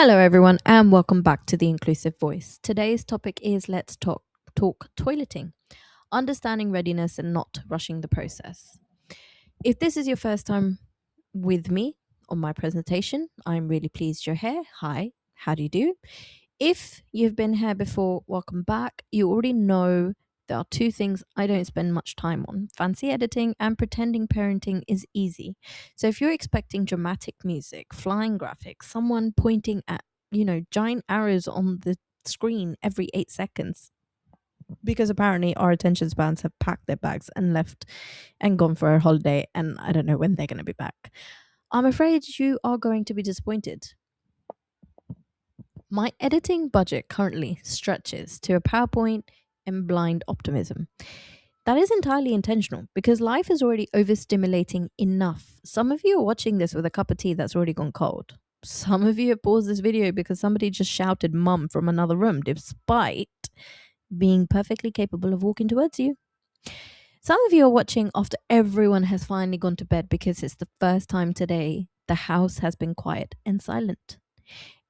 Hello, everyone, and welcome back to the Inclusive Voice. Today's topic is let's talk toileting, understanding readiness and not rushing the process. If this is your first time with me on my presentation, I'm really pleased you're here. Hi, how do you do? If you've been here before, welcome back. You already know there are two things I don't spend much time on: fancy editing and pretending parenting is easy. So if you're expecting dramatic music, flying graphics, someone pointing at, giant arrows on the screen every 8 seconds, because apparently our attention spans have packed their bags and left and gone for a holiday, and I don't know when they're going to be back. I'm afraid you are going to be disappointed. My editing budget currently stretches to a PowerPoint and blind optimism. That is entirely intentional because life is already overstimulating enough. Some of you are watching this with a cup of tea that's already gone cold. Some of you have paused this video because somebody just shouted mum from another room, despite being perfectly capable of walking towards you. Some of you are watching after everyone has finally gone to bed because it's the first time today the house has been quiet and silent.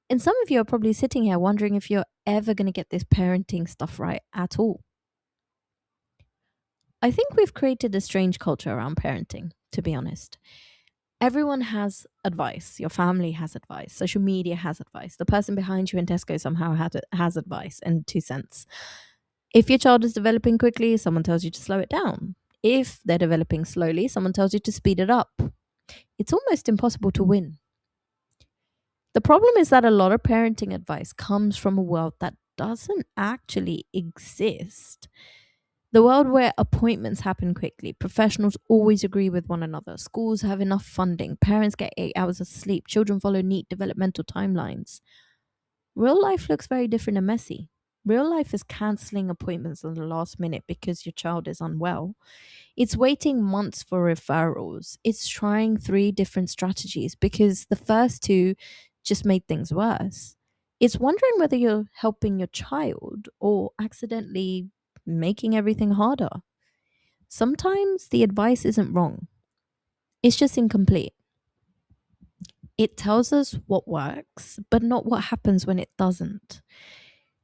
And some of you are probably sitting here wondering if you're ever going to get this parenting stuff right at all. I think we've created a strange culture around parenting, to be honest. Everyone has advice. Your family has advice. Social media has advice. The person behind you in Tesco somehow has advice and 2 cents. If your child is developing quickly, someone tells you to slow it down. If they're developing slowly, someone tells you to speed it up. It's almost impossible to win. The problem is that a lot of parenting advice comes from a world that doesn't actually exist. The world where appointments happen quickly, professionals always agree with one another, schools have enough funding, parents get 8 hours of sleep, children follow neat developmental timelines. Real life looks very different and messy. Real life is cancelling appointments on the last minute because your child is unwell. It's waiting months for referrals. It's trying 3 different strategies because the first 2 just made things worse. It's wondering whether you're helping your child or accidentally making everything harder. Sometimes the advice isn't wrong, it's just incomplete. It tells us what works, but not what happens when it doesn't.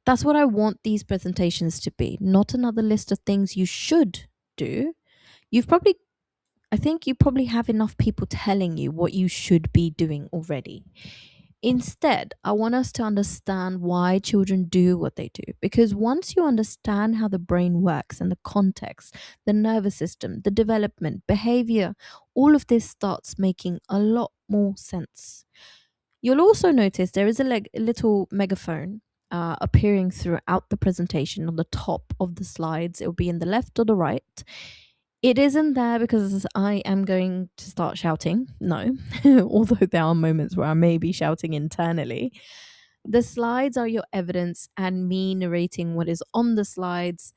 That's what I want these presentations to be, not another list of things you should do. You've probably I think you probably have enough people telling you what you should be doing already. Instead, I want us to understand why children do what they do. Because once you understand how the brain works and the context, the nervous system, the development, behavior, all of this starts making a lot more sense. You'll also notice there is a little megaphone appearing throughout the presentation on the top of the slides. It will be in the left or the right. It isn't there because I am going to start shouting. No, although there are moments where I may be shouting internally. The slides are your evidence and me narrating what is on the slides,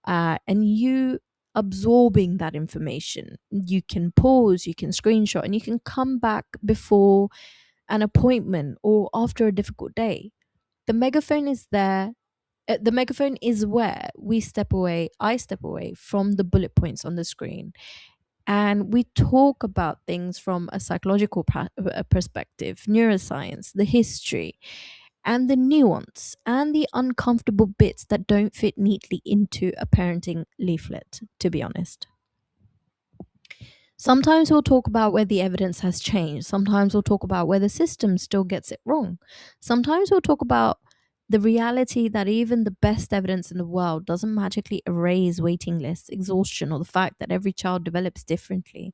and you absorbing that information. You can pause, you can screenshot, and you can come back before an appointment or after a difficult day. The megaphone is there. The megaphone is where I step away from the bullet points on the screen, and we talk about things from a psychological perspective, neuroscience, the history, and the nuance and the uncomfortable bits that don't fit neatly into a parenting leaflet, to be honest. Sometimes we'll talk about where the evidence has changed. Sometimes we'll talk about where the system still gets it wrong. Sometimes we'll talk about the reality that even the best evidence in the world doesn't magically erase waiting lists, exhaustion, or the fact that every child develops differently.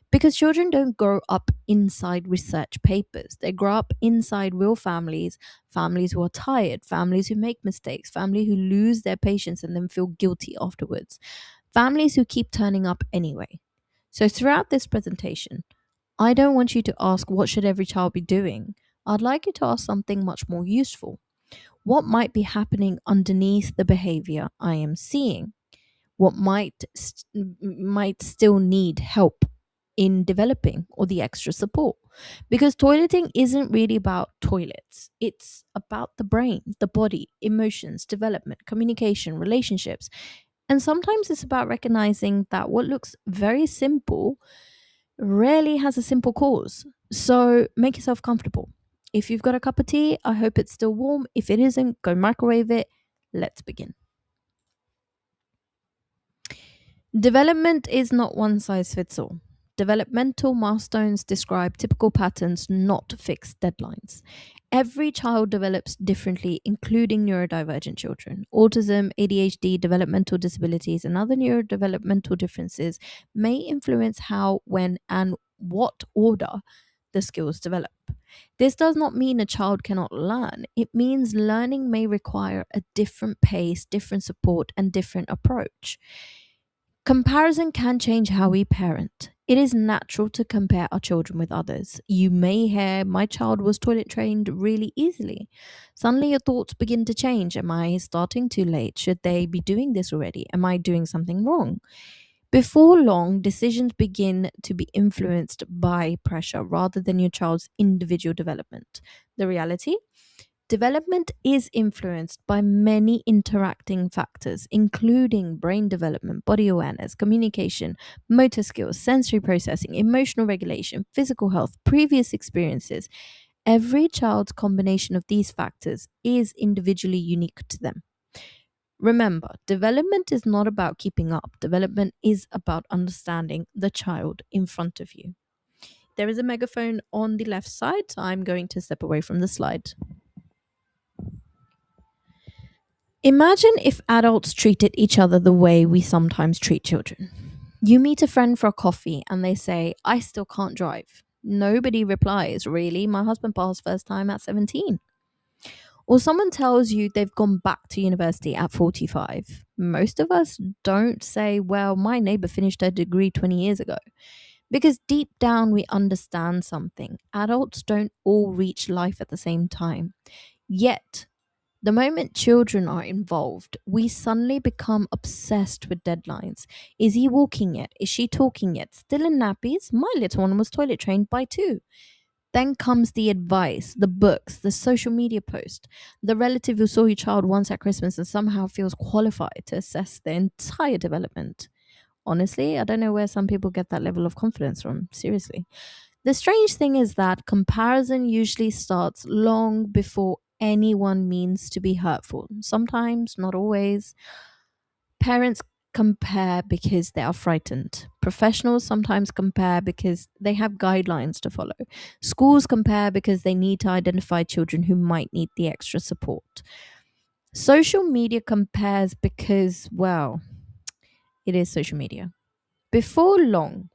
Because children don't grow up inside research papers, they grow up inside real families, families who are tired, families who make mistakes, families who lose their patience and then feel guilty afterwards, families who keep turning up anyway. So, throughout this presentation, I don't want you to ask what should every child be doing. I'd like you to ask something much more useful. What might be happening underneath the behavior I am seeing? What might still need help in developing or the extra support? Because toileting isn't really about toilets. It's about the brain, the body, emotions, development, communication, relationships. And sometimes it's about recognizing that what looks very simple rarely has a simple cause. So make yourself comfortable. If you've got a cup of tea, I hope it's still warm. If it isn't, go microwave it. Let's begin. Development is not one size fits all. Developmental milestones describe typical patterns, not fixed deadlines. Every child develops differently, including neurodivergent children. Autism, ADHD, developmental disabilities, and other neurodevelopmental differences may influence how, when, and what order the skills develop. This does not mean a child cannot learn. It means learning may require a different pace, different support, and different approach. Comparison can change how we parent. It is natural to compare our children with others. You may hear, my child was toilet trained really easily. Suddenly, your thoughts begin to change. Am I starting too late? Should they be doing this already? Am I doing something wrong? Before long, decisions begin to be influenced by pressure rather than your child's individual development. The reality? Development is influenced by many interacting factors, including brain development, body awareness, communication, motor skills, sensory processing, emotional regulation, physical health, previous experiences. Every child's combination of these factors is individually unique to them. Remember, development is not about keeping up, development is about understanding the child in front of you. There is a megaphone on the left side, so I'm going to step away from the slide. Imagine if adults treated each other the way we sometimes treat children. You meet a friend for a coffee and they say, I still can't drive. Nobody replies, really? My husband passed first time at 17. Or someone tells you they've gone back to university at 45. Most of us don't say, well, my neighbor finished her degree 20 years ago. Because deep down we understand something. Adults don't all reach life at the same time. Yet, the moment children are involved, we suddenly become obsessed with deadlines. Is he walking yet? Is she talking yet? Still in nappies? My little one was toilet trained by 2. Then comes the advice, the books, the social media post, the relative who saw your child once at Christmas and somehow feels qualified to assess their entire development. Honestly, I don't know where some people get that level of confidence from. Seriously. The strange thing is that comparison usually starts long before anyone means to be hurtful. Sometimes, not always. Parents compare because they are frightened. Professionals sometimes compare because they have guidelines to follow. Schools compare because they need to identify children who might need the extra support. Social media compares because, well, it is social media. Before long,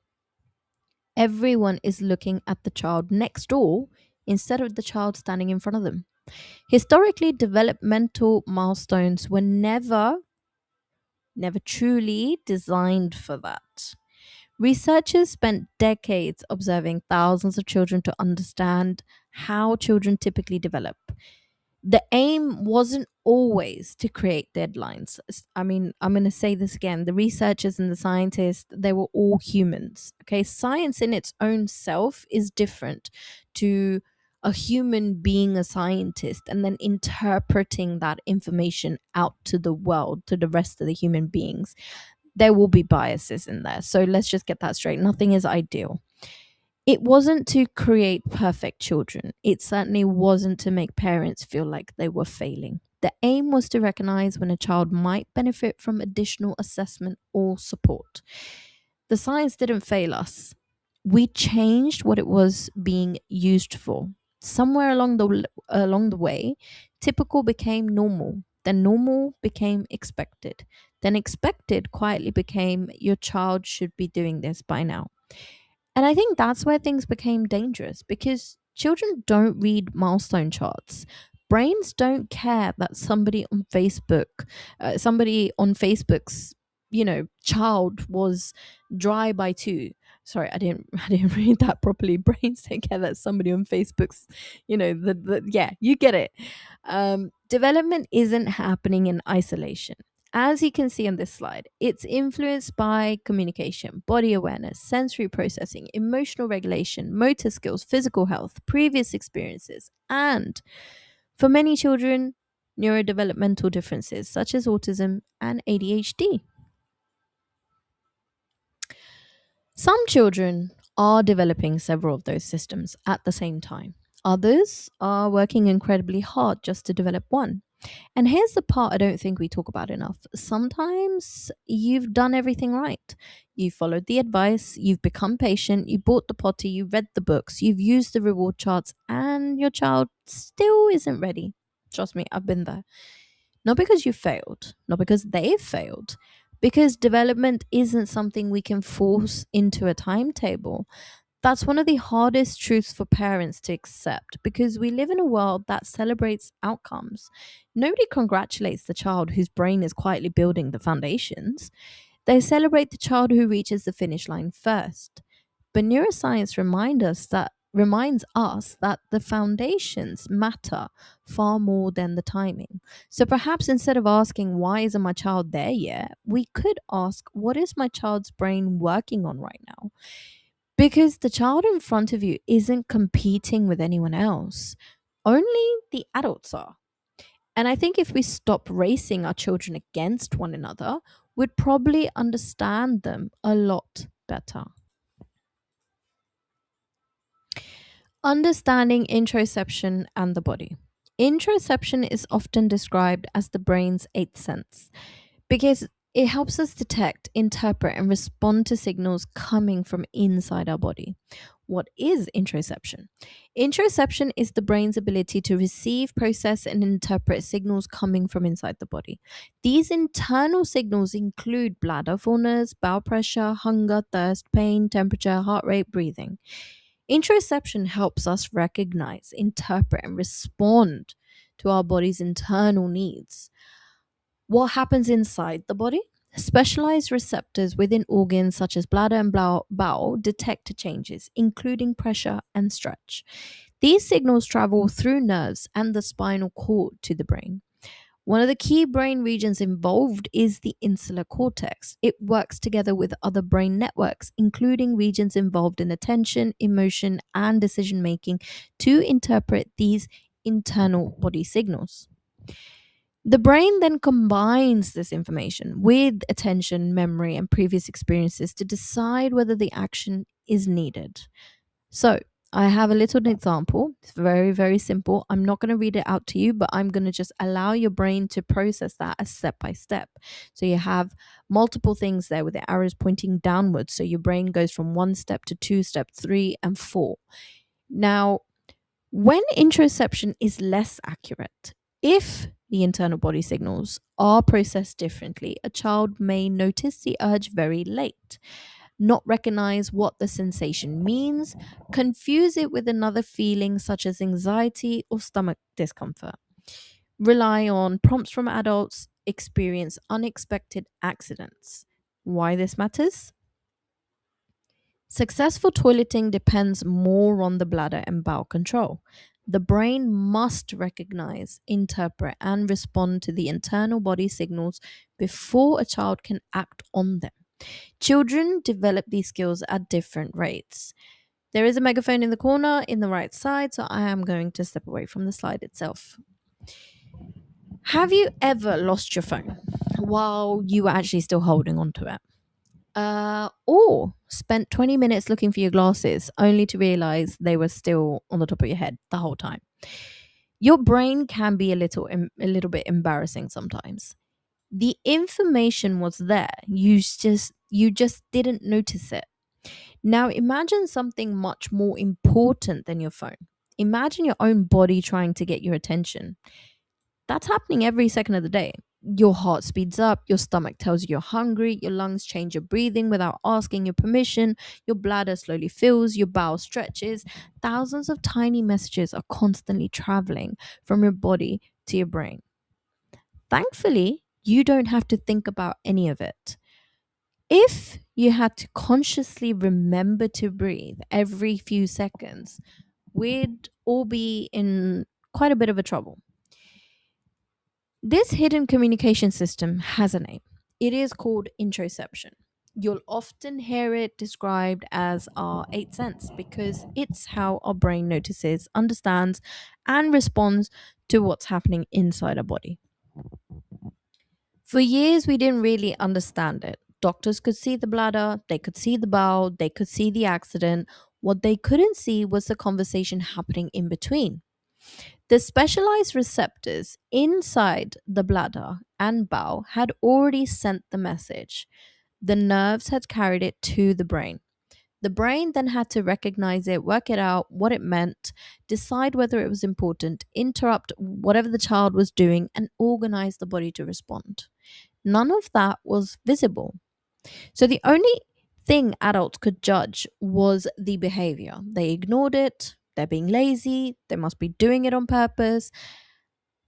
everyone is looking at the child next door instead of the child standing in front of them. Historically, developmental milestones were never truly designed for that. Researchers spent decades observing thousands of children to understand how children typically develop. The aim wasn't always to create deadlines. I mean, I'm going to say this again. The researchers and the scientists, they were all humans. Okay. Science in its own self is different to a human being a scientist and then interpreting that information out to the world, to the rest of the human beings. There will be biases in there. So let's just get that straight. Nothing is ideal. It wasn't to create perfect children. It certainly wasn't to make parents feel like they were failing. The aim was to recognize when a child might benefit from additional assessment or support. The science didn't fail us. We changed what it was being used for. Somewhere along the way, typical became normal. Then normal became expected. Then expected quietly became your child should be doing this by now. And I think that's where things became dangerous because children don't read milestone charts. Brains don't care that somebody on Facebook's, child was dry by 2. Sorry, I didn't I didn't read that properly. Brains don't care that somebody on Facebook's, yeah, you get it. Development isn't happening in isolation. As you can see on this slide, it's influenced by communication, body awareness, sensory processing, emotional regulation, motor skills, physical health, previous experiences, and for many children, neurodevelopmental differences such as autism and ADHD. Some children are developing several of those systems at the same time. Others are working incredibly hard just to develop one. And here's the part I don't think we talk about enough. Sometimes you've done everything right. You followed the advice, you've become patient, you bought the potty, you read the books, you've used the reward charts, and your child still isn't ready. Trust me, I've been there. Not because you failed, not because they've failed, because development isn't something we can force into a timetable. That's one of the hardest truths for parents to accept because we live in a world that celebrates outcomes. Nobody congratulates the child whose brain is quietly building the foundations. They celebrate the child who reaches the finish line first. But neuroscience reminds us that the foundations matter far more than the timing. So perhaps instead of asking why isn't my child there yet, we could ask what is my child's brain working on right now? Because the child in front of you isn't competing with anyone else. Only the adults are. And I think if we stop racing our children against one another, we'd probably understand them a lot better. Understanding interoception and the body. Interoception is often described as the brain's eighth sense because it helps us detect, interpret, and respond to signals coming from inside our body. What is interoception? Interoception is the brain's ability to receive, process, and interpret signals coming from inside the body. These internal signals include bladder fullness, bowel pressure, hunger, thirst, pain, temperature, heart rate, breathing. Interoception helps us recognize, interpret, and respond to our body's internal needs. What happens inside the body? Specialized receptors within organs such as bladder and bowel detect changes, including pressure and stretch. These signals travel through nerves and the spinal cord to the brain. One of the key brain regions involved is the insular cortex. It works together with other brain networks, including regions involved in attention, emotion, and decision making, to interpret these internal body signals. The brain then combines this information with attention, memory, and previous experiences to decide whether the action is needed. So, I have a little example. It's very, very simple. I'm not going to read it out to you, but I'm going to just allow your brain to process that as step by step. So, you have multiple things there with the arrows pointing downwards. So, your brain goes from one step to two, step three, and four. Now, when interoception is less accurate, if the internal body signals are processed differently, a child may notice the urge very late, not recognize what the sensation means, confuse it with another feeling such as anxiety or stomach discomfort, rely on prompts from adults, experience unexpected accidents. Why this matters? Successful toileting depends more on the bladder and bowel control. The brain must recognize, interpret, and respond to the internal body signals before a child can act on them. Children develop these skills at different rates. There is a megaphone in the corner in the right side, so I am going to step away from the slide itself. Have you ever lost your phone while you were actually still holding on to it? Or spent 20 minutes looking for your glasses only to realize they were still on the top of your head the whole time. Your brain can be a little bit embarrassing sometimes. The information was there. You just didn't notice it. Now imagine something much more important than your phone. Imagine your own body trying to get your attention. That's happening every second of the day. Your heart speeds up, your stomach tells you you're hungry, your lungs change your breathing without asking your permission, your bladder slowly fills, your bowel stretches. Thousands of tiny messages are constantly traveling from your body to your brain. Thankfully, you don't have to think about any of it. If you had to consciously remember to breathe every few seconds, we'd all be in quite a bit of a trouble. This hidden communication system has a name. It is called interoception. You'll often hear it described as our eighth sense because it's how our brain notices, understands, and responds to what's happening inside our body. For years, we didn't really understand it. Doctors could see the bladder, they could see the bowel, they could see the accident. What they couldn't see was the conversation happening in between. The specialized receptors inside the bladder and bowel had already sent the message. The nerves had carried it to the brain. The brain then had to recognize it, work it out, what it meant, decide whether it was important, interrupt whatever the child was doing, and organize the body to respond. None of that was visible. So the only thing adults could judge was the behavior. They ignored it, they're being lazy, they must be doing it on purpose.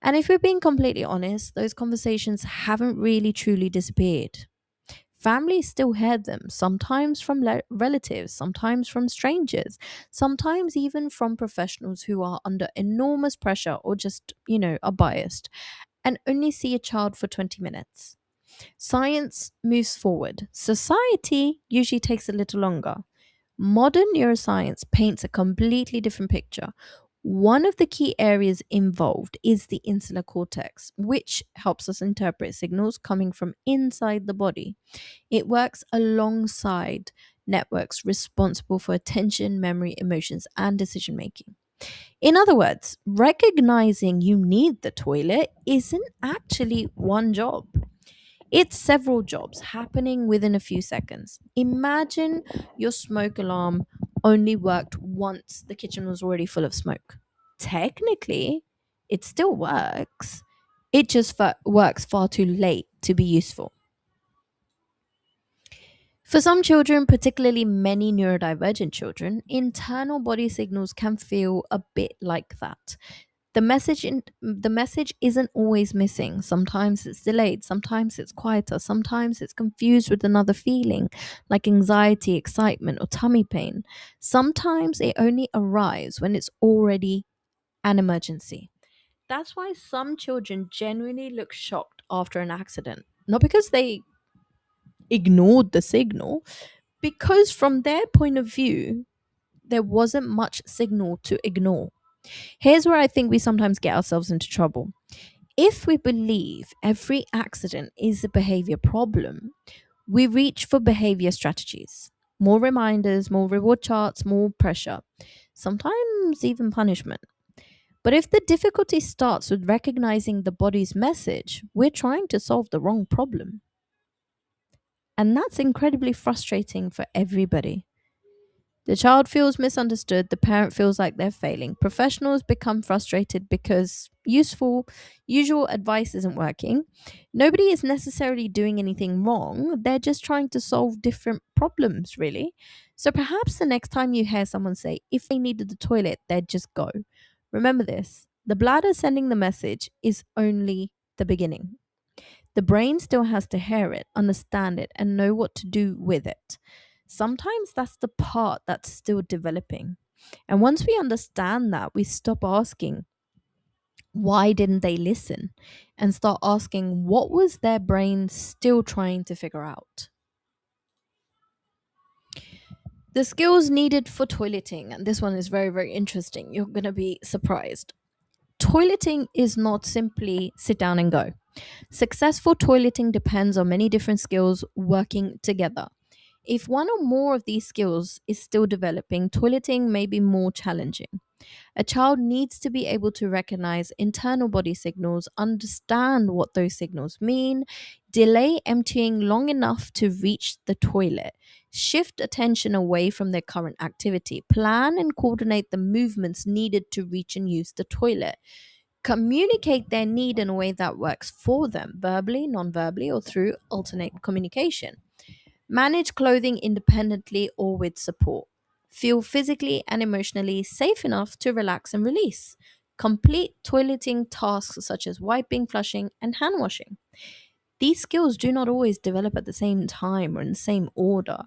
And if we're being completely honest, those conversations haven't really truly disappeared. Families still hear them, sometimes from relatives, sometimes from strangers, sometimes even from professionals who are under enormous pressure or just, are biased and only see a child for 20 minutes. Science moves forward. Society usually takes a little longer. Modern neuroscience paints a completely different picture. One of the key areas involved is the insular cortex, which helps us interpret signals coming from inside the body. It works alongside networks responsible for attention, memory, emotions, and decision making. In other words, recognizing you need the toilet isn't actually one job. It's several jobs happening within a few seconds. Imagine your smoke alarm only worked once the kitchen was already full of smoke. Technically, it still works. It just works far too late to be useful. For some children, particularly many neurodivergent children, internal body signals can feel a bit like that. The message isn't always missing. Sometimes it's delayed, sometimes it's quieter, sometimes it's confused with another feeling like anxiety, excitement, or tummy pain. Sometimes it only arrives when it's already an emergency. That's why some children genuinely look shocked after an accident. Not because they ignored the signal, because from their point of view, there wasn't much signal to ignore. Here's where I think we sometimes get ourselves into trouble. If we believe every accident is a behavior problem, we reach for behavior strategies. More reminders, more reward charts, more pressure, sometimes even punishment. But if the difficulty starts with recognizing the body's message, we're trying to solve the wrong problem. And that's incredibly frustrating for everybody. The child feels misunderstood, the parent feels like they're failing. Professionals become frustrated because usual advice isn't working. Nobody is necessarily doing anything wrong. They're just trying to solve different problems, really. So perhaps the next time you hear someone say, if they needed the toilet, they'd just go. Remember this: the bladder sending the message is only the beginning. The brain still has to hear it, understand it, and know what to do with it. Sometimes that's the part that's still developing. And once we understand that, we stop asking, why didn't they listen? And start asking, what was their brain still trying to figure out? The skills needed for toileting, and this one is very, very interesting. You're going to be surprised. Toileting is not simply sit down and go. Successful toileting depends on many different skills working together. If one or more of these skills is still developing, toileting may be more challenging. A child needs to be able to recognize internal body signals, understand what those signals mean, delay emptying long enough to reach the toilet, shift attention away from their current activity, plan and coordinate the movements needed to reach and use the toilet, communicate their need in a way that works for them, verbally, non verbally, or through alternate communication. Manage clothing independently or with support. Feel physically and emotionally safe enough to relax and release. Complete toileting tasks such as wiping, flushing, and hand washing. These skills do not always develop at the same time or in the same order.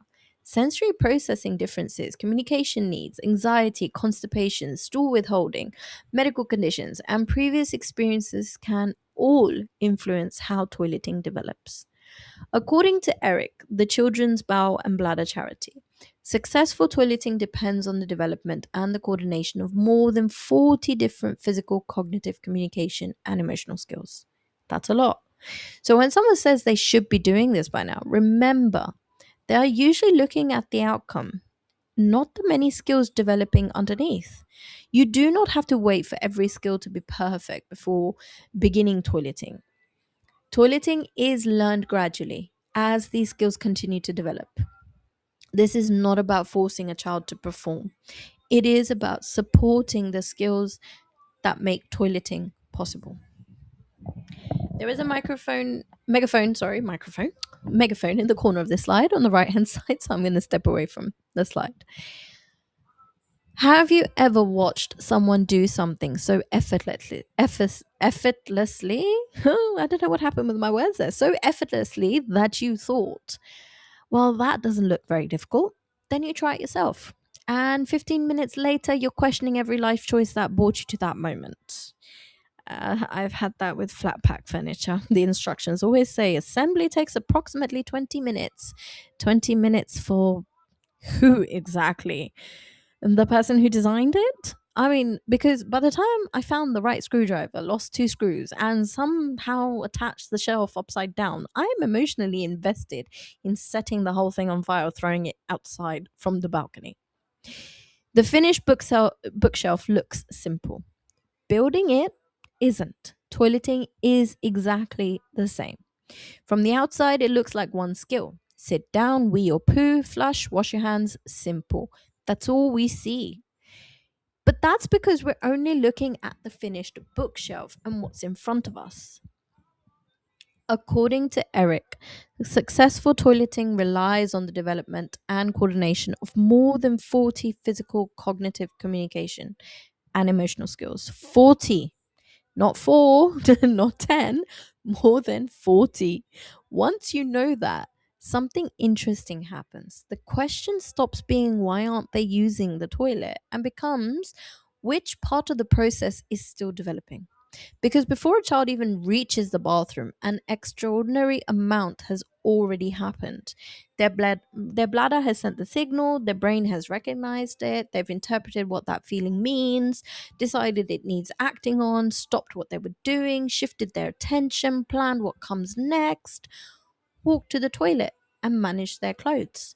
Sensory processing differences, communication needs, anxiety, constipation, stool withholding, medical conditions, and previous experiences can all influence how toileting develops. According to Eric, the Children's Bowel and Bladder Charity, successful toileting depends on the development and the coordination of more than 40 different physical, cognitive, communication, and emotional skills. That's a lot. So when someone says they should be doing this by now, remember they are usually looking at the outcome. not the many skills developing underneath. You do not have to wait for every skill to be perfect before beginning toileting. Toileting is learned gradually as these skills continue to develop. This is not about forcing a child to perform, it is about supporting the skills that make toileting possible. There is a megaphone in the corner of this slide on the right hand side, so I'm going to step away from the slide. Have you ever watched someone do something so effortlessly? I don't know what happened with my words there. So effortlessly that you thought, well, that doesn't look very difficult. Then you try it yourself. And 15 minutes later, you're questioning every life choice that brought you to that moment. I've had that with flat pack furniture. The instructions always say assembly takes approximately 20 minutes. 20 minutes for who exactly? The person who designed it? I mean, because by the time I found the right screwdriver, lost two screws, and somehow attached the shelf upside down, I'm emotionally invested in setting the whole thing on fire, or throwing it outside from the balcony. The finished bookshelf looks simple. Building it isn't. Toileting is exactly the same. From the outside, it looks like one skill: sit down, wee or poo, flush, wash your hands, simple. That's all we see. But that's because we're only looking at the finished bookshelf and what's in front of us. According to Eric, successful toileting relies on the development and coordination of more than 40 physical, cognitive, communication, and emotional skills. 40, not four, not 10, more than 40. Once you know that, something interesting happens. The question stops being why aren't they using the toilet and becomes which part of the process is still developing. Because before a child even reaches the bathroom, an extraordinary amount has already happened. Their bladder has sent the signal, their brain has recognized it, they've interpreted what that feeling means, decided it needs acting on, stopped what they were doing, shifted their attention, planned what comes next, walked to the toilet, and managed their clothes.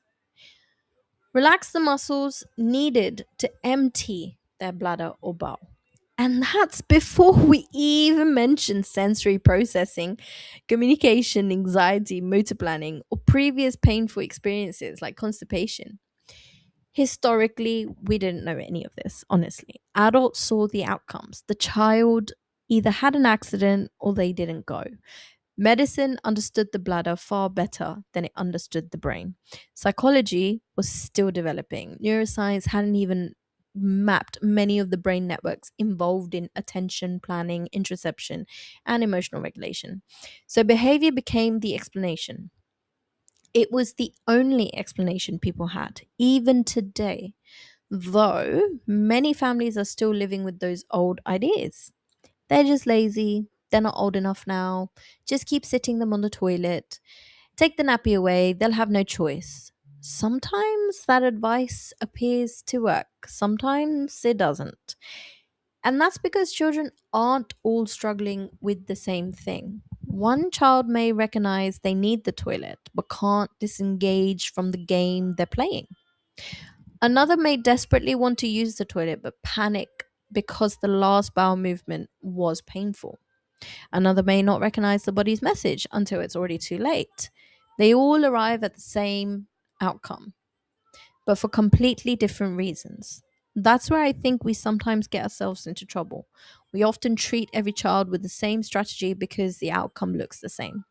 Relax the muscles needed to empty their bladder or bowel. And that's before we even mention sensory processing, communication, anxiety, motor planning, or previous painful experiences like constipation. Historically, we didn't know any of this, honestly. Adults saw the outcomes. The child either had an accident or they didn't go. Medicine understood the bladder far better than it understood the brain. Psychology was still developing. Neuroscience hadn't even mapped many of the brain networks involved in attention, planning, interoception, and emotional regulation. So behavior became the explanation. It was the only explanation people had, even today, though many families are still living with those old ideas. They're just lazy. They're not old enough now. Just keep sitting them on the toilet. Take the nappy away. They'll have no choice. Sometimes that advice appears to work, sometimes it doesn't. And that's because children aren't all struggling with the same thing. One child may recognize they need the toilet but can't disengage from the game they're playing. Another may desperately want to use the toilet but panic because the last bowel movement was painful. Another may not recognize the body's message until it's already too late. They all arrive at the same outcome, but for completely different reasons. That's where I think we sometimes get ourselves into trouble. We often treat every child with the same strategy because the outcome looks the same.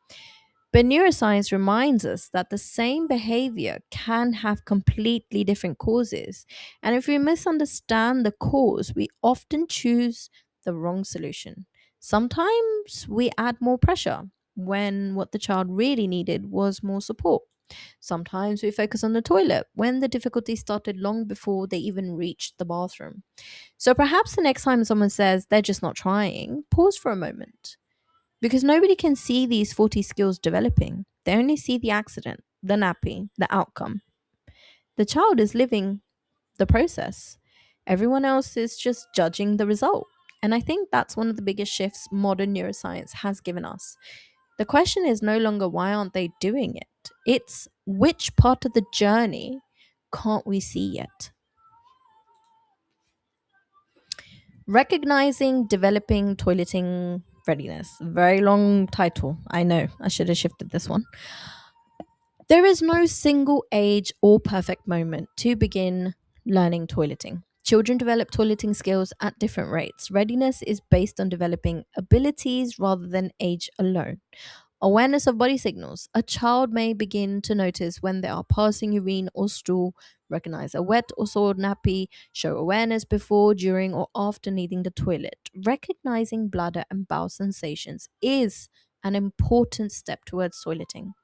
But neuroscience reminds us that the same behavior can have completely different causes. And if we misunderstand the cause, we often choose the wrong solution. Sometimes we add more pressure when what the child really needed was more support. Sometimes we focus on the toilet when the difficulty started long before they even reached the bathroom. So perhaps the next time someone says they're just not trying, pause for a moment because nobody can see these 40 skills developing. They only see the accident, the nappy, the outcome. The child is living the process. Everyone else is just judging the result. And I think that's one of the biggest shifts modern neuroscience has given us. The question is no longer why aren't they doing it? It's which part of the journey can't we see yet? Recognizing developing toileting readiness. Very long title. I know. I should have shifted this one. There is no single age or perfect moment to begin learning toileting. Children develop toileting skills at different rates. Readiness is based on developing abilities rather than age alone. Awareness of body signals. A child may begin to notice when they are passing urine or stool, recognize a wet or soiled nappy, show awareness before, during, or after needing the toilet. Recognizing bladder and bowel sensations is an important step towards toileting.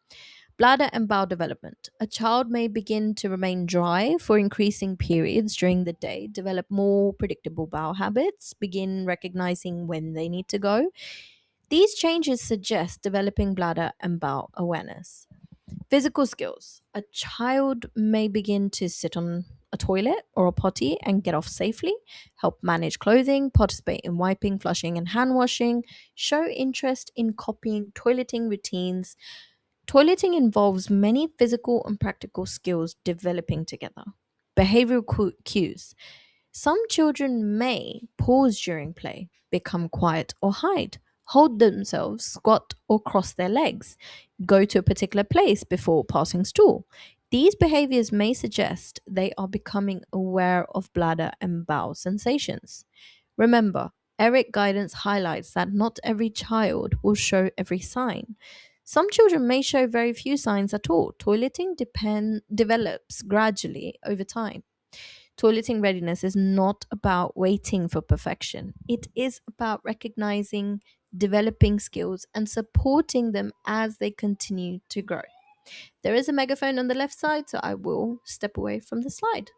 Bladder and bowel development. A child may begin to remain dry for increasing periods during the day, develop more predictable bowel habits, begin recognizing when they need to go. These changes suggest developing bladder and bowel awareness. Physical skills. A child may begin to sit on a toilet or a potty and get off safely, help manage clothing, participate in wiping, flushing, and hand washing, show interest in copying toileting routines. Toileting involves many physical and practical skills developing together. Behavioral cues. Some children may pause during play, become quiet or hide, hold themselves, squat or cross their legs, go to a particular place before passing stool. These behaviors may suggest they are becoming aware of bladder and bowel sensations. Remember, ERIC guidance highlights that not every child will show every sign. Some children may show very few signs at all. Toileting develops gradually over time. Toileting readiness is not about waiting for perfection. It is about recognizing, developing skills, and supporting them as they continue to grow. There is a megaphone on the left side, so I will step away from the slide.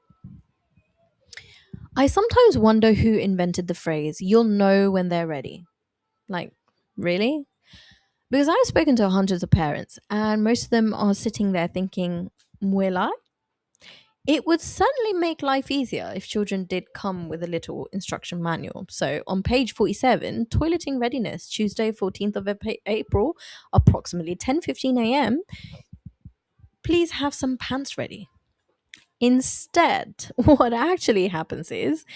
I sometimes wonder who invented the phrase, you'll know when they're ready. Like, really? Because I've spoken to hundreds of parents, and most of them are sitting there thinking, will I? It would certainly make life easier if children did come with a little instruction manual. So on page 47, toileting readiness, Tuesday, 14th of April, approximately 10:15 a.m., please have some pants ready. Instead, what actually happens is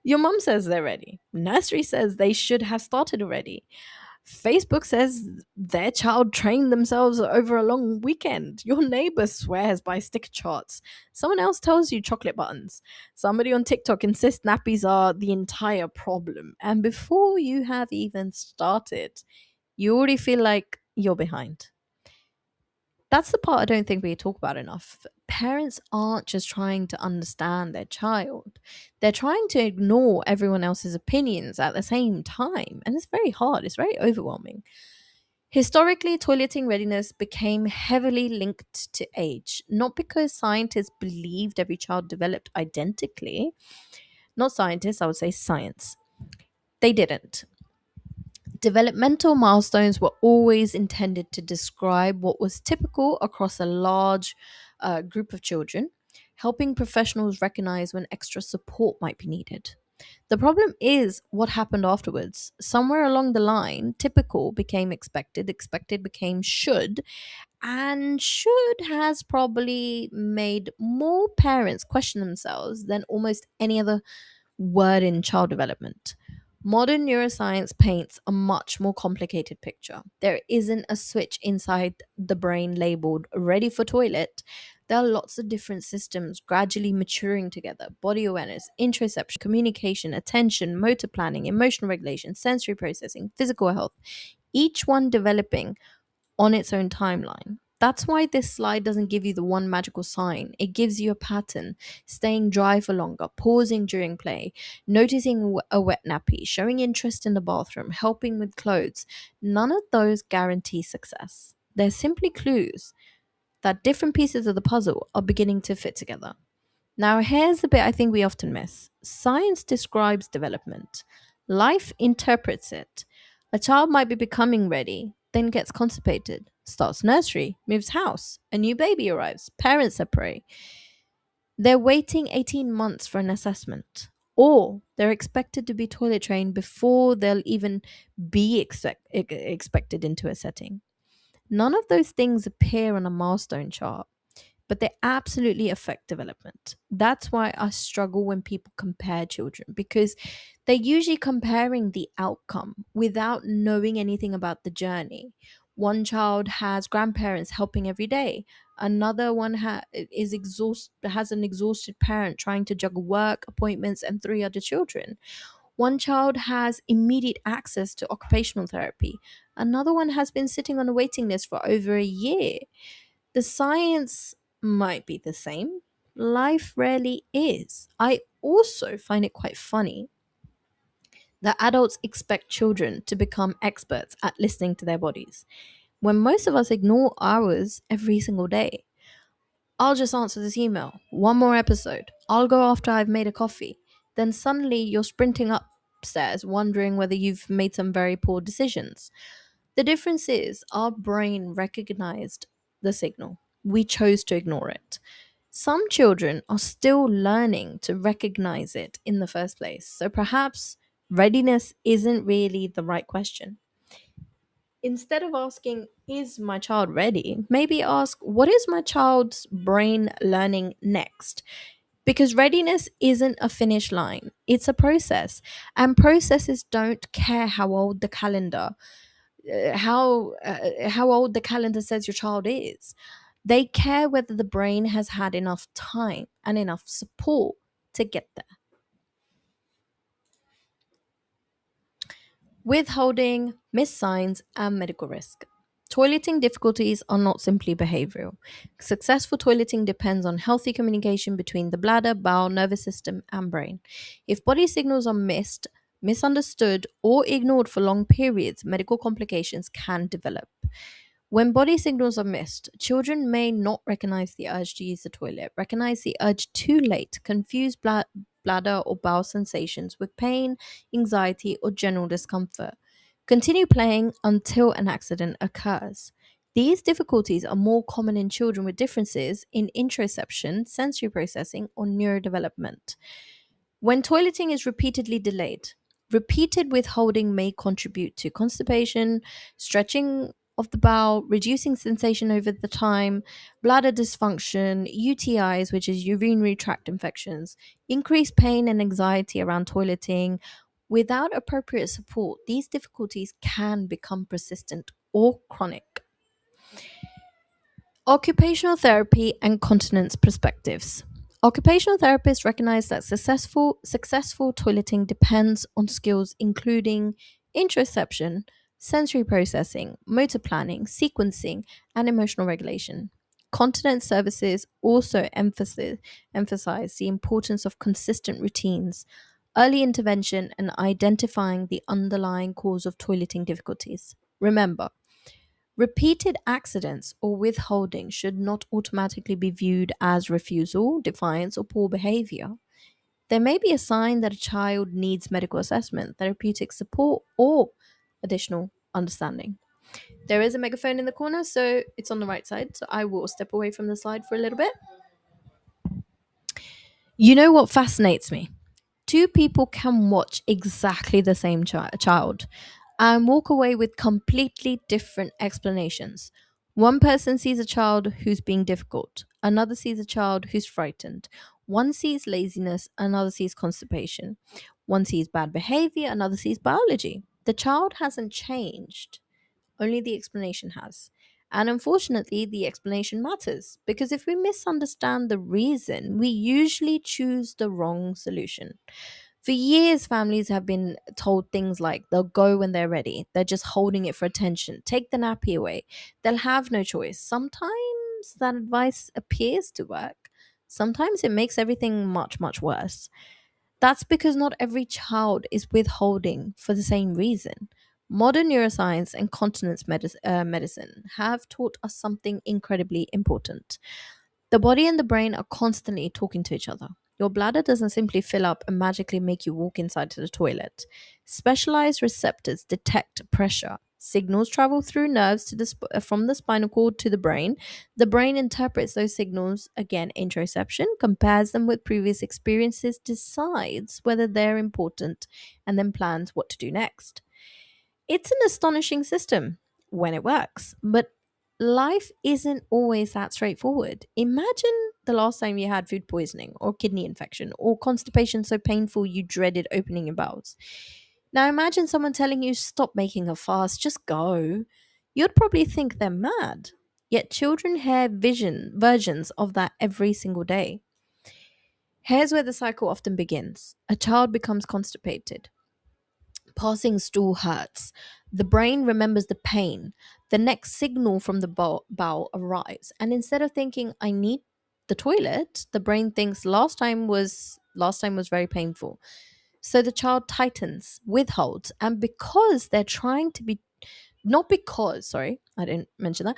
your mum says they're ready. Nursery says they should have started already. Facebook says their child trained themselves over a long weekend. Your neighbor swears by sticker charts. Someone else tells you chocolate buttons. Somebody on TikTok insists nappies are the entire problem. And before you have even started, you already feel like you're behind. That's the part I don't think we talk about enough. Parents aren't just trying to understand their child, they're trying to ignore everyone else's opinions at the same time. And it's very hard, it's very overwhelming. Historically, toileting readiness became heavily linked to age, not because scientists believed every child developed identically. Not scientists, I would say science. They didn't. Developmental milestones were always intended to describe what was typical across a large group of children, helping professionals recognize when extra support might be needed. The problem is what happened afterwards. Somewhere along the line, typical became expected, expected became should, and should has probably made more parents question themselves than almost any other word in child development. Modern neuroscience paints a much more complicated picture. There isn't a switch inside the brain labeled ready for toilet. There are lots of different systems gradually maturing together: body awareness, interoception, communication, attention, motor planning, emotional regulation, sensory processing, physical health, each one developing on its own timeline. That's why this slide doesn't give you the one magical sign. It gives you a pattern: staying dry for longer, pausing during play, noticing a wet nappy, showing interest in the bathroom, helping with clothes. None of those guarantee success. They're simply clues that different pieces of the puzzle are beginning to fit together. Now, here's the bit I think we often miss. Science describes development, life interprets it. A child might be becoming ready, then gets constipated, starts nursery, moves house, a new baby arrives, parents separate. They're waiting 18 months for an assessment, or they're expected to be toilet trained before they'll even be expected into a setting. None of those things appear on a milestone chart. but they absolutely affect development. That's why I struggle when people compare children, because they're usually comparing the outcome without knowing anything about the journey. One child has grandparents helping every day. Another one has an exhausted parent trying to juggle work, appointments, and three other children. One child has immediate access to occupational therapy. Another one has been sitting on a waiting list for over a year. The science might be the same. Life rarely is. I also find it quite funny that adults expect children to become experts at listening to their bodies when most of us ignore ours every single day. I'll just answer this email. One more episode. I'll go after I've made a coffee. Then suddenly you're sprinting upstairs, wondering whether you've made some very poor decisions. The difference is our brain recognized the signal. We chose to ignore it. Some children are still learning to recognize it in the first place. So perhaps readiness isn't really the right question. Instead of asking, is my child ready? Maybe ask, what is my child's brain learning next? Because readiness isn't a finish line, it's a process. And processes don't care how old the calendar says your child is. They care whether the brain has had enough time and enough support to get there. Withholding, missed signs, and medical risk. Toileting difficulties are not simply behavioral. Successful toileting depends on healthy communication between the bladder, bowel, nervous system, and brain. If body signals are missed, misunderstood, or ignored for long periods, medical complications can develop. When body signals are missed, children may not recognize the urge to use the toilet, recognize the urge too late, confuse bladder or bowel sensations with pain, anxiety, or general discomfort. Continue playing until an accident occurs. These difficulties are more common in children with differences in interoception, sensory processing, or neurodevelopment. When toileting is repeatedly delayed, repeated withholding may contribute to constipation, stretching of the bowel, reducing sensation over the time, bladder dysfunction, UTIs, which is urinary tract infections, increased pain and anxiety around toileting. Without appropriate support, these difficulties can become persistent or chronic. Occupational therapy and continence perspectives. Occupational therapists recognize that successful toileting depends on skills including interoception, sensory processing, motor planning, sequencing, and emotional regulation. Continence services also emphasize the importance of consistent routines, early intervention, and identifying the underlying cause of toileting difficulties. Remember, repeated accidents or withholding should not automatically be viewed as refusal, defiance, or poor behavior. There may be a sign that a child needs medical assessment, therapeutic support, or additional understanding. There is a megaphone in the corner, so it's on the right side. So I will step away from the slide for a little bit. You know what fascinates me? Two people can watch exactly the same child and walk away with completely different explanations. One person sees a child who's being difficult, another sees a child who's frightened. One sees laziness, another sees constipation. One sees bad behavior, another sees biology. The child hasn't changed, only the explanation has. And unfortunately, the explanation matters because if we misunderstand the reason, we usually choose the wrong solution. For years, families have been told things like they'll go when they're ready. They're just holding it for attention. Take the nappy away. They'll have no choice. Sometimes that advice appears to work. Sometimes it makes everything much, much worse. That's because not every child is withholding for the same reason. Modern neuroscience and continence medicine have taught us something incredibly important. The body and the brain are constantly talking to each other. Your bladder doesn't simply fill up and magically make you walk inside to the toilet. Specialized receptors detect pressure. Signals travel through nerves from the spinal cord to the brain. The brain interprets those signals, again, interoception, compares them with previous experiences, decides whether they're important, and then plans what to do next. It's an astonishing system when it works, but life isn't always that straightforward. Imagine the last time you had food poisoning or kidney infection or constipation so painful you dreaded opening your bowels. Now imagine someone telling you stop making a fast, just go. You'd probably think they're mad. Yet children hear versions of that every single day. Here's where the cycle often begins. A child becomes constipated. Passing stool hurts. The brain remembers the pain. The next signal from the bowel arrives. And instead of thinking, I need the toilet, the brain thinks last time was very painful. So the child tightens, withholds, and because they're trying to be not because, sorry, I didn't mention that.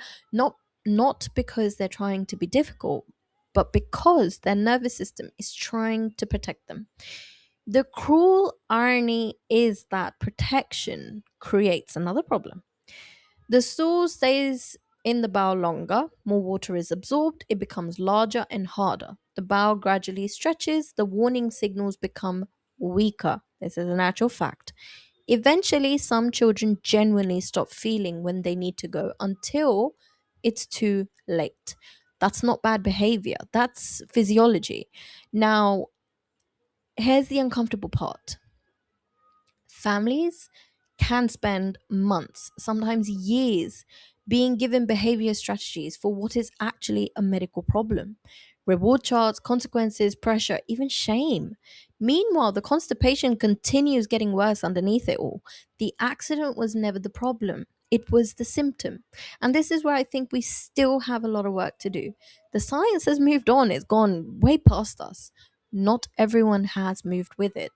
Not because they're trying to be difficult, but because their nervous system is trying to protect them. The cruel irony is that protection creates another problem. The stool stays in the bowel longer, more water is absorbed, it becomes larger and harder. The bowel gradually stretches, the warning signals become weaker. This is an actual fact. Eventually, some children genuinely stop feeling when they need to go until it's too late. That's not bad behavior, that's physiology. Now, here's the uncomfortable part. Families can spend months, sometimes years, being given behavior strategies for what is actually a medical problem. Reward charts, consequences, pressure, even shame. Meanwhile, the constipation continues getting worse underneath it all. The accident was never the problem, it was the symptom. And this is where I think we still have a lot of work to do. The science has moved on, it's gone way past us. Not everyone has moved with it.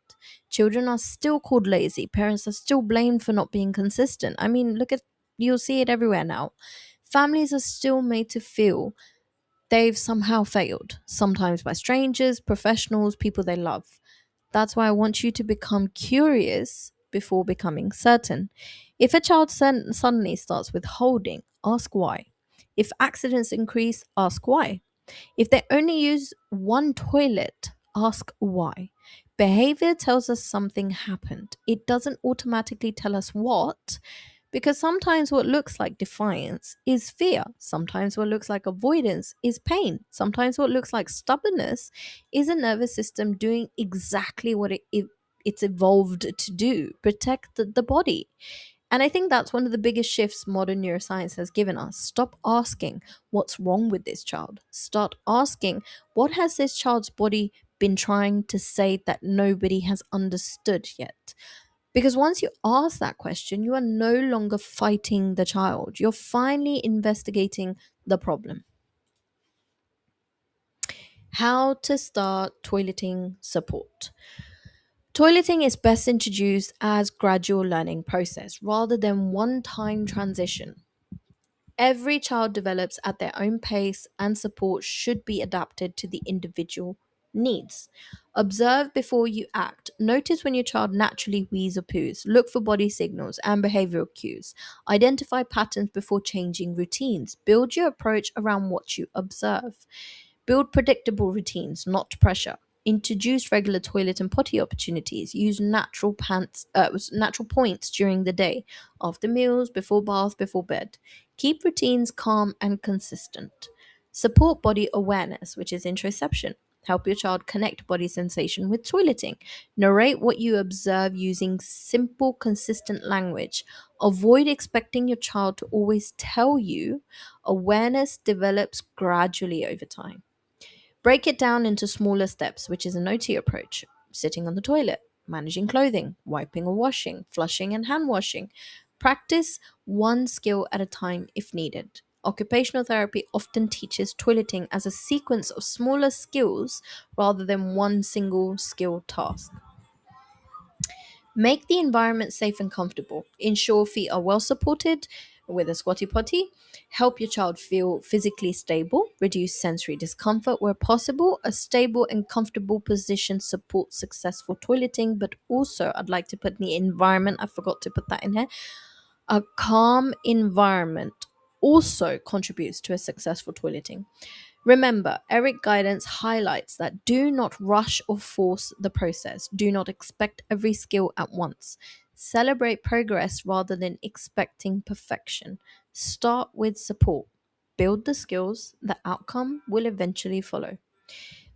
Children are still called lazy. Parents are still blamed for not being consistent. I mean, you'll see it everywhere now. Families are still made to feel they've somehow failed, sometimes by strangers, professionals, people they love. That's why I want you to become curious before becoming certain. If a child suddenly starts withholding, ask why. If accidents increase, ask why. If they only use one toilet, ask why. Behavior tells us something happened. It doesn't automatically tell us what, because sometimes what looks like defiance is fear. Sometimes what looks like avoidance is pain. Sometimes what looks like stubbornness is a nervous system doing exactly what it's evolved to do, protect the body. And I think that's one of the biggest shifts modern neuroscience has given us. Stop asking, what's wrong with this child? Start asking, what has this child's body been trying to say that nobody has understood yet? Because once you ask that question, you are no longer fighting the child. You're finally investigating the problem. How to start toileting support. Toileting is best introduced as gradual learning process rather than one-time transition. Every child develops at their own pace, and support should be adapted to the individual needs. Observe before you act. Notice when your child naturally wheezes or poos. Look for body signals and behavioral cues. Identify patterns before changing routines. Build your approach around what you observe. Build predictable routines, not pressure. Introduce regular toilet and potty opportunities. Use natural points during the day, after meals, before bath, before bed. Keep routines calm and consistent. Support body awareness, which is interoception. Help your child connect body sensation with toileting. Narrate what you observe using simple, consistent language. Avoid expecting your child to always tell you. Awareness develops gradually over time. Break it down into smaller steps, which is an OT approach. Sitting on the toilet, managing clothing, wiping or washing, flushing and hand washing. Practice one skill at a time if needed. Occupational therapy often teaches toileting as a sequence of smaller skills rather than one single skill task. Make the environment safe and comfortable. Ensure feet are well supported with a squatty potty. Help your child feel physically stable. Reduce sensory discomfort where possible. A stable and comfortable position supports successful toileting, but also, I'd like to put the environment, I forgot to put that in here. A calm environment also contributes to a successful toileting. Remember, Eric guidance highlights that do not rush or force the process. Do not expect every skill at once. Celebrate progress rather than expecting perfection. Start with support. Build the skills, the outcome will eventually follow.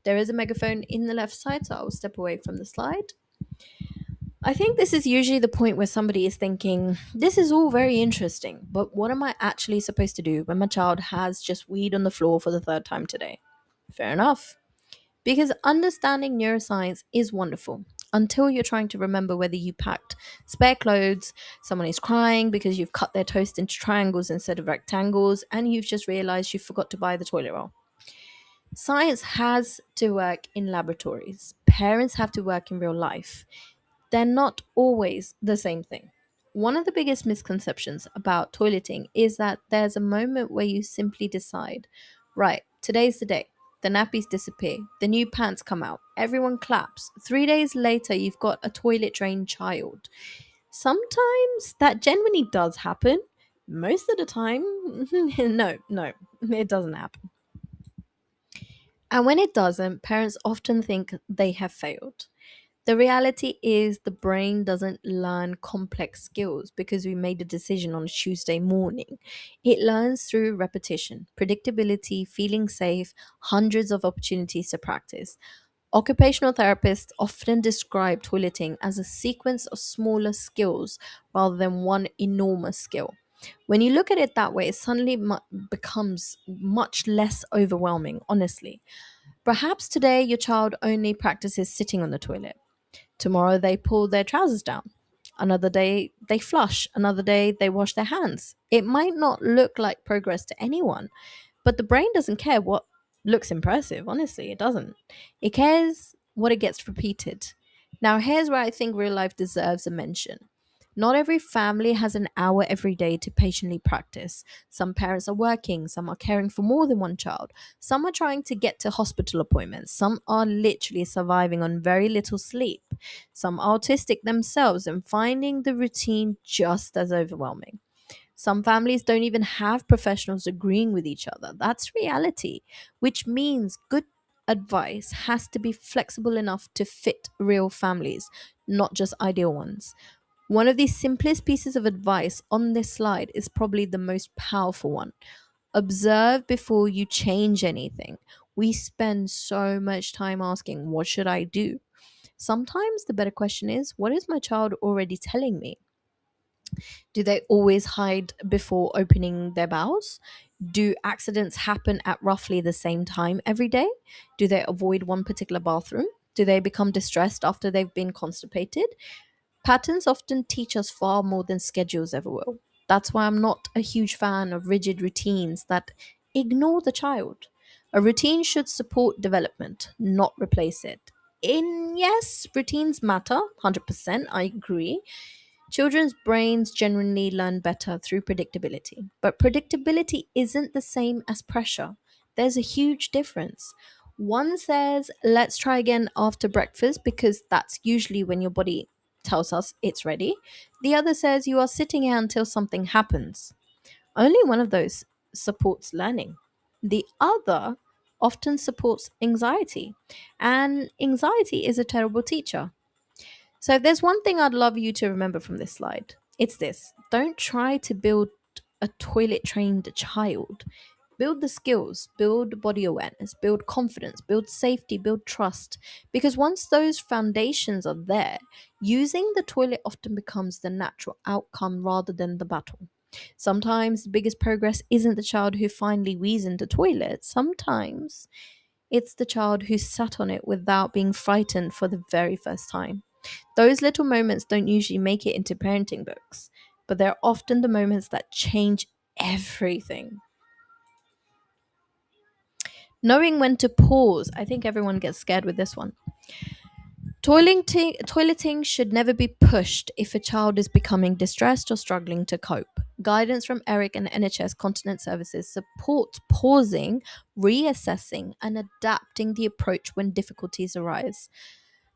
There is a megaphone in the left side, so I'll step away from the slide. I think this is usually the point where somebody is thinking, this is all very interesting, but what am I actually supposed to do when my child has just weed on the floor for the third time today? Fair enough. Because understanding neuroscience is wonderful until you're trying to remember whether you packed spare clothes, someone is crying because you've cut their toast into triangles instead of rectangles, and you've just realized you forgot to buy the toilet roll. Science has to work in laboratories, parents have to work in real life. They're not always the same thing. One of the biggest misconceptions about toileting is that there's a moment where you simply decide, right, today's the day. The nappies disappear, the new pants come out, everyone claps. 3 days later, you've got a toilet trained child. Sometimes that genuinely does happen. Most of the time, no, it doesn't happen. And when it doesn't, parents often think they have failed. The reality is, the brain doesn't learn complex skills because we made a decision on a Tuesday morning. It learns through repetition, predictability, feeling safe, hundreds of opportunities to practice. Occupational therapists often describe toileting as a sequence of smaller skills rather than one enormous skill. When you look at it that way, it suddenly becomes much less overwhelming, honestly. Perhaps today your child only practices sitting on the toilet. Tomorrow they pull their trousers down. Another day they flush. Another day they wash their hands. It might not look like progress to anyone, but the brain doesn't care what looks impressive. Honestly, it doesn't. It cares what it gets repeated. Now, here's where I think real life deserves a mention. Not every family has an hour every day to patiently practice. Some parents are working, some are caring for more than one child, some are trying to get to hospital appointments, some are literally surviving on very little sleep, some are autistic themselves and finding the routine just as overwhelming. Some families don't even have professionals agreeing with each other. That's reality, which means good advice has to be flexible enough to fit real families, not just ideal ones. One of the simplest pieces of advice on this slide is probably the most powerful one. Observe before you change anything. We spend so much time asking, what should I do? Sometimes the better question is, what is my child already telling me? Do they always hide before opening their bowels? Do accidents happen at roughly the same time every day? Do they avoid one particular bathroom? Do they become distressed after they've been constipated? Patterns often teach us far more than schedules ever will. That's why I'm not a huge fan of rigid routines that ignore the child. A routine should support development, not replace it. In yes, routines matter, 100%, I agree. Children's brains generally learn better through predictability, but predictability isn't the same as pressure. There's a huge difference. One says, let's try again after breakfast because that's usually when your body tells us it's ready. The other says, you are sitting here until something happens. Only one of those supports learning. The other often supports anxiety, and anxiety is a terrible teacher. So, if there's one thing I'd love you to remember from this slide, it's this: don't try to build a toilet trained child. Build the skills, build body awareness, build confidence, build safety, build trust. Because once those foundations are there, using the toilet often becomes the natural outcome rather than the battle. Sometimes the biggest progress isn't the child who finally wheezes in the toilet. Sometimes it's the child who sat on it without being frightened for the very first time. Those little moments don't usually make it into parenting books, but they're often the moments that change everything. Knowing when to pause. I think everyone gets scared with this one. Toileting should never be pushed if a child is becoming distressed or struggling to cope. Guidance from Eric and NHS Continence Services supports pausing, reassessing, and adapting the approach when difficulties arise.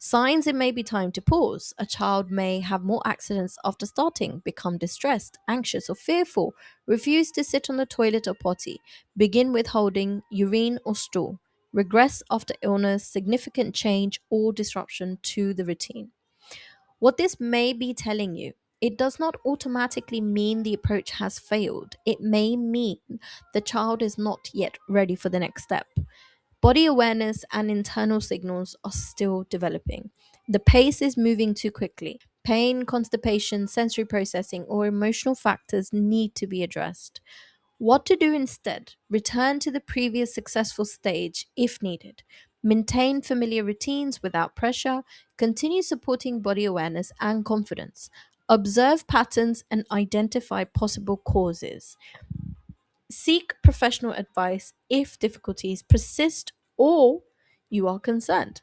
Signs it may be time to pause. A child may have more accidents after starting, become distressed, anxious, or fearful, refuse to sit on the toilet or potty, begin withholding urine or stool, regress after illness, significant change or disruption to the routine. What this may be telling you it does not automatically mean the approach has failed. It may mean the child is not yet ready for the next step. Body awareness and internal signals are still developing. The pace is moving too quickly. Pain, constipation, sensory processing, or emotional factors need to be addressed. What to do instead? Return to the previous successful stage if needed. Maintain familiar routines without pressure. Continue supporting body awareness and confidence. Observe patterns and identify possible causes. Seek professional advice if difficulties persist or you are concerned.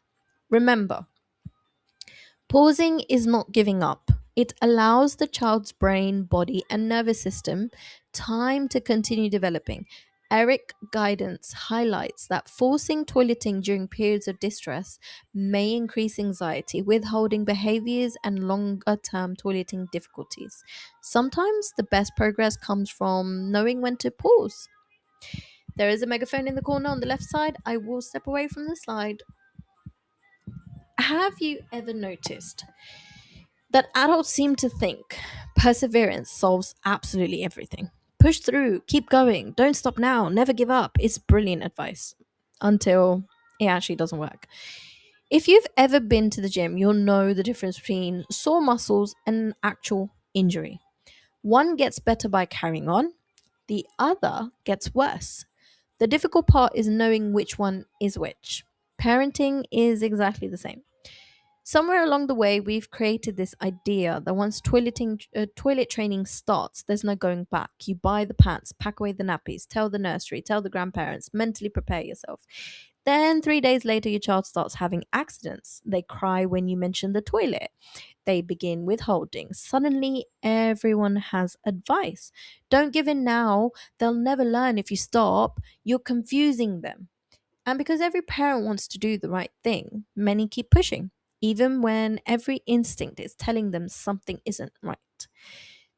Remember, pausing is not giving up. It allows the child's brain, body, and nervous system time to continue developing. Eric guidance highlights that forcing toileting during periods of distress may increase anxiety, withholding behaviors, and longer term toileting difficulties. Sometimes the best progress comes from knowing when to pause. There is a megaphone in the corner on the left side. I will step away from the slide. Have you ever noticed that adults seem to think perseverance solves absolutely everything? Push through, keep going, don't stop now, never give up. It's brilliant advice until it actually doesn't work. If you've ever been to the gym, you'll know the difference between sore muscles and an actual injury. One gets better by carrying on, the other gets worse. The difficult part is knowing which one is which. Parenting is exactly the same. Somewhere along the way, we've created this idea that once toilet training starts, there's no going back. You buy the pants, pack away the nappies, tell the nursery, tell the grandparents, mentally prepare yourself. Then 3 days later, your child starts having accidents. They cry when you mention the toilet. They begin withholding. Suddenly, everyone has advice. Don't give in now. They'll never learn if you stop. You're confusing them. And because every parent wants to do the right thing, many keep pushing, even when every instinct is telling them something isn't right.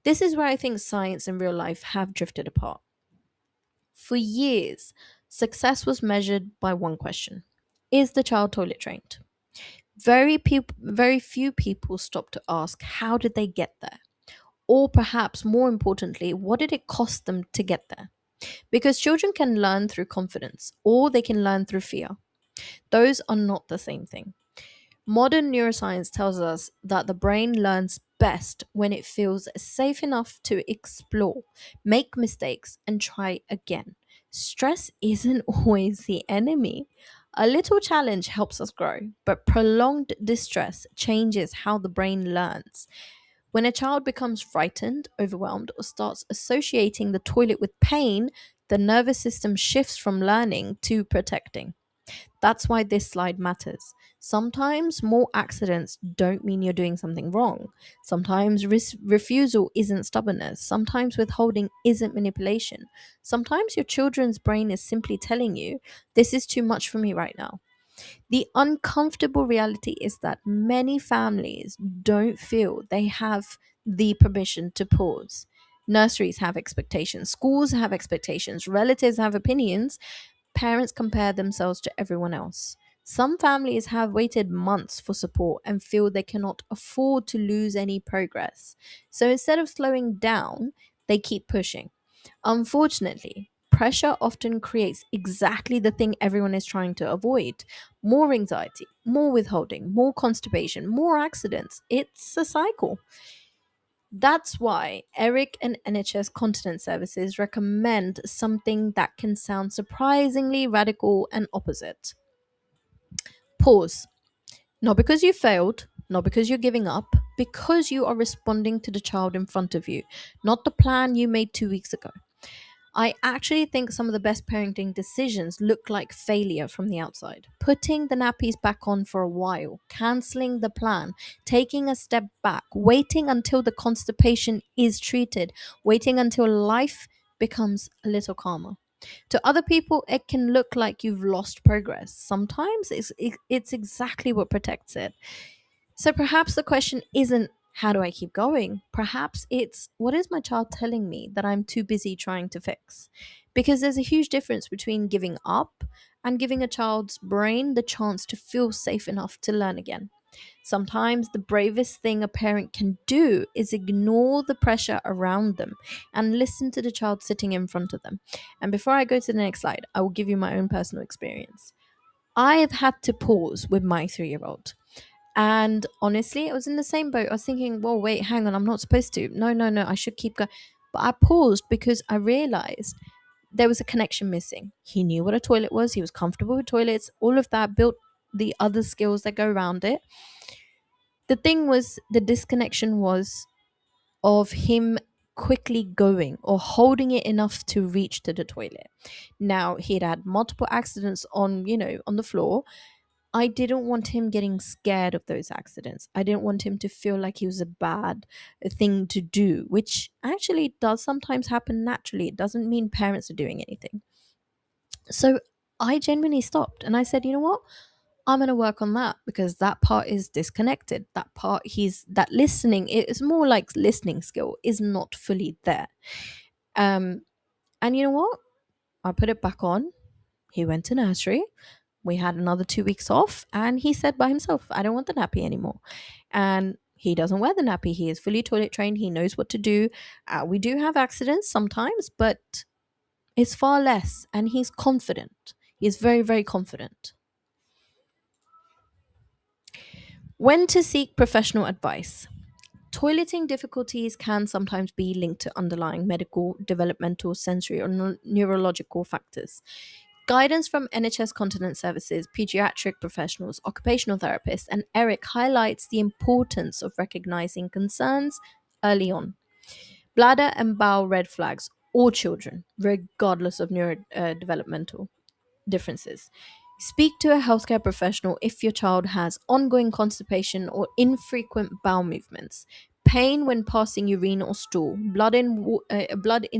This is where I think science and real life have drifted apart. For years, success was measured by one question: is the child toilet trained? Very few people stop to ask, how did they get there? Or perhaps more importantly, what did it cost them to get there? Because children can learn through confidence or they can learn through fear. Those are not the same thing. Modern neuroscience tells us that the brain learns best when it feels safe enough to explore, make mistakes, and try again. Stress isn't always the enemy. A little challenge helps us grow, but prolonged distress changes how the brain learns. When a child becomes frightened, overwhelmed, or starts associating the toilet with pain, the nervous system shifts from learning to protecting. That's why this slide matters. Sometimes more accidents don't mean you're doing something wrong. Sometimes refusal isn't stubbornness. Sometimes withholding isn't manipulation. Sometimes your children's brain is simply telling you, this is too much for me right now. The uncomfortable reality is that many families don't feel they have the permission to pause. Nurseries have expectations, schools have expectations, relatives have opinions, parents compare themselves to everyone else. Some families have waited months for support and feel they cannot afford to lose any progress. So instead of slowing down, they keep pushing. Unfortunately, pressure often creates exactly the thing everyone is trying to avoid: more anxiety, more withholding, more constipation, more accidents. It's a cycle. That's why Eric and NHS Continence Services recommend something that can sound surprisingly radical and opposite. Pause. Not because you failed, not because you're giving up, because you are responding to the child in front of you, not the plan you made 2 weeks ago. I actually think some of the best parenting decisions look like failure from the outside. Putting the nappies back on for a while, cancelling the plan, taking a step back, waiting until the constipation is treated, waiting until life becomes a little calmer. To other people, it can look like you've lost progress. Sometimes it's exactly what protects it. So perhaps the question isn't, how do I keep going? Perhaps it's, what is my child telling me that I'm too busy trying to fix? Because there's a huge difference between giving up and giving a child's brain the chance to feel safe enough to learn again. Sometimes the bravest thing a parent can do is ignore the pressure around them and listen to the child sitting in front of them. And before I go to the next slide, I will give you my own personal experience. I have had to pause with my 3 year old. And honestly, I was in the same boat. I was thinking, well, wait, hang on, I'm not supposed to. No, no, no, I should keep going. But I paused because I realized there was a connection missing. He knew what a toilet was, he was comfortable with toilets, all of that built the other skills that go around it. The thing was, the disconnection was of him quickly going or holding it enough to reach to the toilet. Now, he'd had multiple accidents on the floor. I didn't want him getting scared of those accidents. I didn't want him to feel like he was a bad thing to do, which actually does sometimes happen naturally. It doesn't mean parents are doing anything. So I genuinely stopped and I said, you know what? I'm going to work on that because that part is disconnected. That part, that listening, it's more like listening skill is not fully there. Um, and you know what? I put it back on. He went to nursery. We had another 2 weeks off, and he said by himself, I don't want the nappy anymore. And he doesn't wear the nappy. He is fully toilet trained. He knows what to do. We do have accidents sometimes, but it's far less. And he's confident. He's very, very confident. When to seek professional advice. Toileting difficulties can sometimes be linked to underlying medical, developmental, sensory, or neurological factors. Guidance from NHS Continence Services, pediatric professionals, occupational therapists, and ERIC highlights the importance of recognizing concerns early on. Bladder and bowel red flags, all children, regardless of neurodevelopmental differences. Speak to a healthcare professional if your child has ongoing constipation or infrequent bowel movements, pain when passing urine or stool, blood in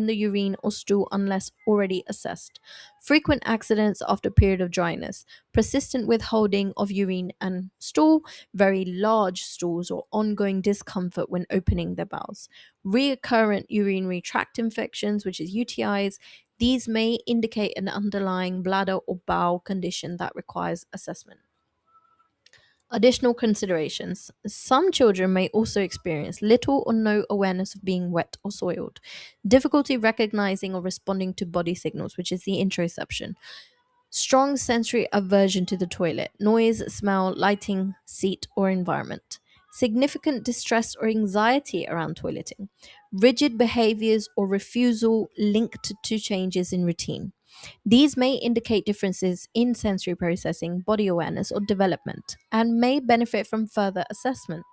the urine or stool unless already assessed, frequent accidents after a period of dryness, persistent withholding of urine and stool, very large stools or ongoing discomfort when opening their bowels, recurrent urinary tract infections, which is UTIs. These may indicate an underlying bladder or bowel condition that requires assessment. Additional considerations. Some children may also experience little or no awareness of being wet or soiled, difficulty recognizing or responding to body signals, which is the interoception, strong sensory aversion to the toilet, noise, smell, lighting, seat, or environment, significant distress or anxiety around toileting, rigid behaviors or refusal linked to changes in routine. These may indicate differences in sensory processing, body awareness, or development, and may benefit from further assessment.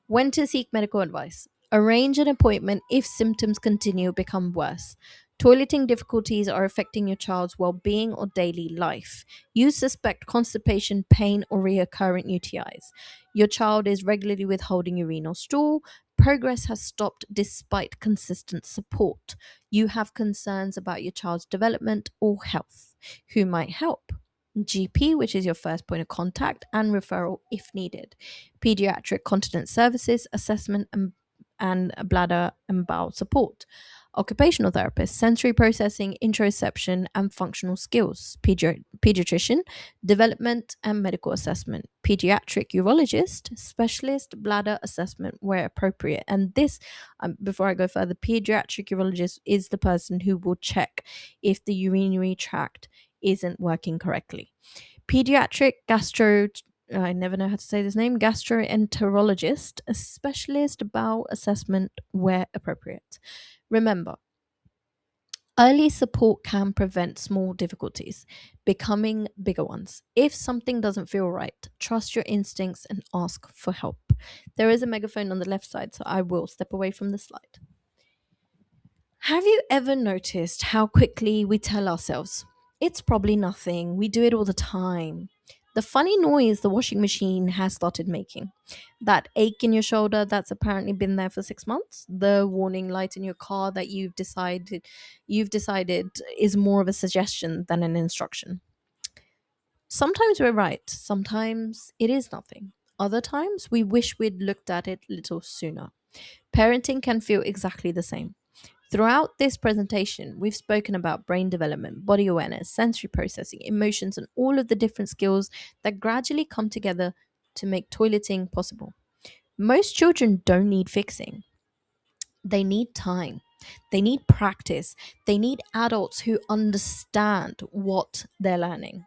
When to seek medical advice. Arrange an appointment if symptoms continue or become worse. Toileting difficulties are affecting your child's well being or daily life. You suspect constipation, pain, or recurrent UTIs. Your child is regularly withholding urine or stool. Progress has stopped despite consistent support. You have concerns about your child's development or health. Who might help? GP, which is your first point of contact, and referral if needed. Pediatric continence services, assessment, and bladder and bowel support. Occupational therapist, sensory processing, interoception, and functional skills. Pediatrician, development and medical assessment. Pediatric urologist, specialist bladder assessment where appropriate. And this, before I go further, pediatric urologist is the person who will check if the urinary tract isn't working correctly. Pediatric gastro, I never know how to say this name, gastroenterologist, a specialist bowel assessment where appropriate. Remember, early support can prevent small difficulties becoming bigger ones. If something doesn't feel right, trust your instincts and ask for help. There is a megaphone on the left side, so I will step away from the slide. Have you ever noticed how quickly we tell ourselves, it's probably nothing, we do it all the time? The funny noise the washing machine has started making, that ache in your shoulder that's apparently been there for 6 months, the warning light in your car that you've decided is more of a suggestion than an instruction. Sometimes we're right, sometimes it is nothing. Other times we wish we'd looked at it a little sooner. Parenting can feel exactly the same. Throughout this presentation, we've spoken about brain development, body awareness, sensory processing, emotions, and all of the different skills that gradually come together to make toileting possible. Most children don't need fixing, they need time, they need practice, they need adults who understand what they're learning.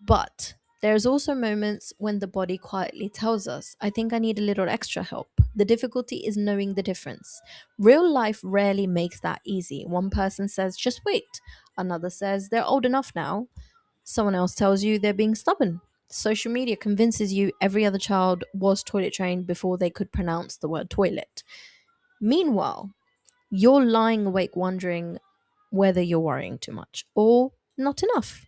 But there's also moments when the body quietly tells us, I think I need a little extra help. The difficulty is knowing the difference. Real life rarely makes that easy. One person says, just wait. Another says, they're old enough now. Someone else tells you they're being stubborn. Social media convinces you every other child was toilet trained before they could pronounce the word toilet. Meanwhile, you're lying awake wondering whether you're worrying too much or not enough.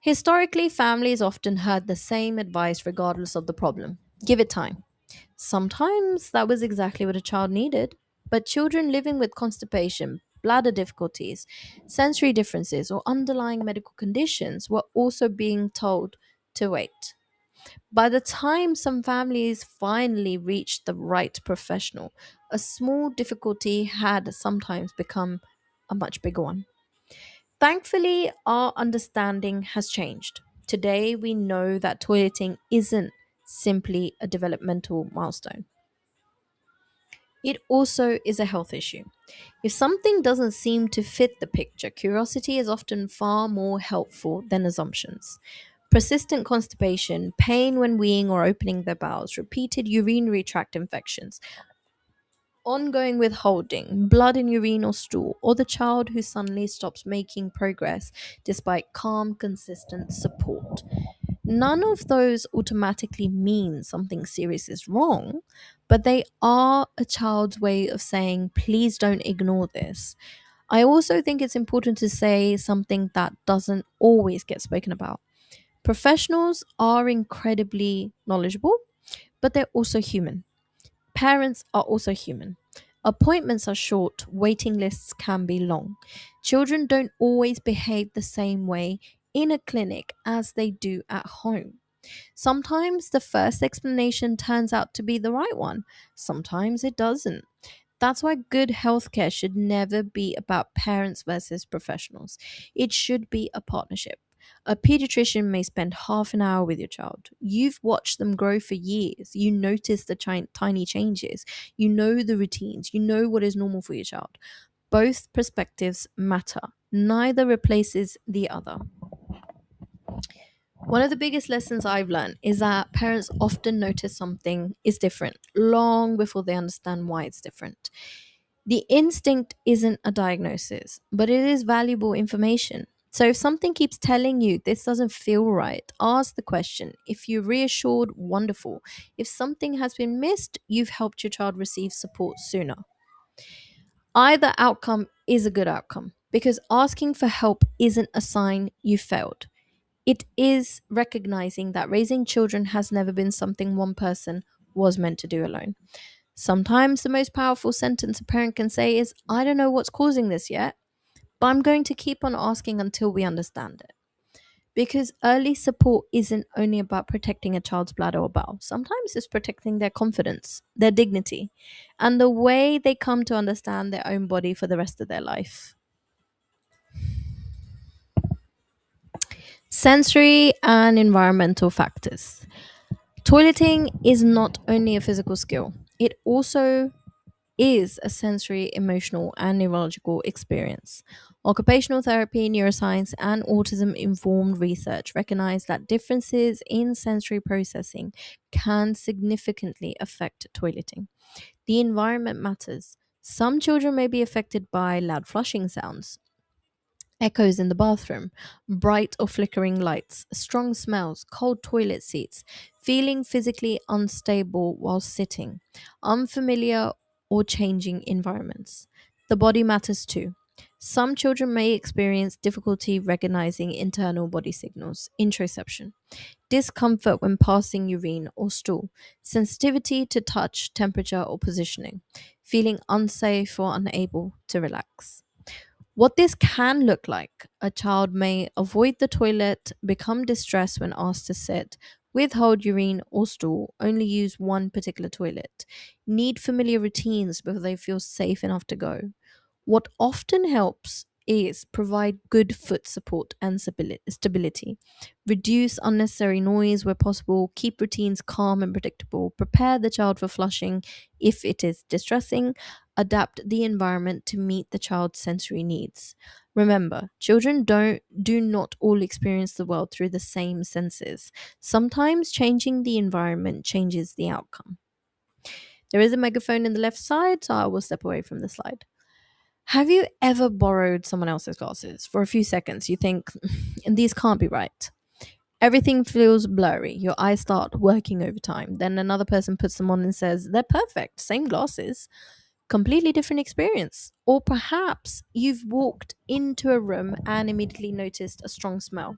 Historically, families often heard the same advice regardless of the problem: give it time. Sometimes that was exactly what a child needed, but children living with constipation, bladder difficulties, sensory differences, or underlying medical conditions were also being told to wait. By the time some families finally reached the right professional, a small difficulty had sometimes become a much bigger one. Thankfully, our understanding has changed. Today, we know that toileting isn't simply a developmental milestone, it also is a health issue. If something doesn't seem to fit the picture, curiosity is often far more helpful than assumptions. Persistent constipation, pain when weeing or opening their bowels, repeated urinary tract infections, ongoing withholding, blood in urine or stool, or the child who suddenly stops making progress despite calm, consistent support. None of those automatically mean something serious is wrong, but they are a child's way of saying, please don't ignore this. I also think it's important to say something that doesn't always get spoken about. Professionals are incredibly knowledgeable, but they're also human. Parents are also human. Appointments are short, waiting lists can be long. Children don't always behave the same way in a clinic as they do at home. Sometimes the first explanation turns out to be the right one, sometimes it doesn't. That's why good healthcare should never be about parents versus professionals. It should be a partnership. A pediatrician may spend half an hour with your child. You've watched them grow for years. You notice the tiny changes. You know the routines. You know what is normal for your child. Both perspectives matter. Neither replaces the other. One of the biggest lessons I've learned is that parents often notice something is different long before they understand why it's different. The instinct isn't a diagnosis, but it is valuable information. So if something keeps telling you this doesn't feel right, ask the question. If you're reassured, wonderful. If something has been missed, you've helped your child receive support sooner. Either outcome is a good outcome because asking for help isn't a sign you failed. It is recognizing that raising children has never been something one person was meant to do alone. Sometimes the most powerful sentence a parent can say is, I don't know what's causing this yet, but I'm going to keep on asking until we understand it. Because early support isn't only about protecting a child's bladder or bowel, sometimes it's protecting their confidence, their dignity, and the way they come to understand their own body for the rest of their life. Sensory and environmental factors. Toileting is not only a physical skill, it also is a sensory, emotional, and neurological experience. Occupational therapy, neuroscience, and autism informed research recognize that differences in sensory processing can significantly affect toileting. The environment matters. Some children may be affected by loud flushing sounds, echoes in the bathroom, bright or flickering lights, strong smells, cold toilet seats, feeling physically unstable while sitting, unfamiliar or changing environments. The body matters too. Some children may experience difficulty recognizing internal body signals, interoception, discomfort when passing urine or stool, sensitivity to touch, temperature, or positioning, feeling unsafe or unable to relax. What this can look like: a child may avoid the toilet, become distressed when asked to sit, withhold urine or stool, only use one particular toilet, need familiar routines before they feel safe enough to go. What often helps is provide good foot support and stability, reduce unnecessary noise where possible, keep routines calm and predictable, prepare the child for flushing if it is distressing, adapt the environment to meet the child's sensory needs. Remember, children do not all experience the world through the same senses. Sometimes changing the environment changes the outcome. There is a megaphone in the left side, so I will step away from the slide. Have you ever borrowed someone else's glasses? For a few seconds, you think, these can't be right. Everything feels blurry. Your eyes start working overtime. Then another person puts them on and says, they're perfect, same glasses, completely different experience. Or perhaps you've walked into a room and immediately noticed a strong smell,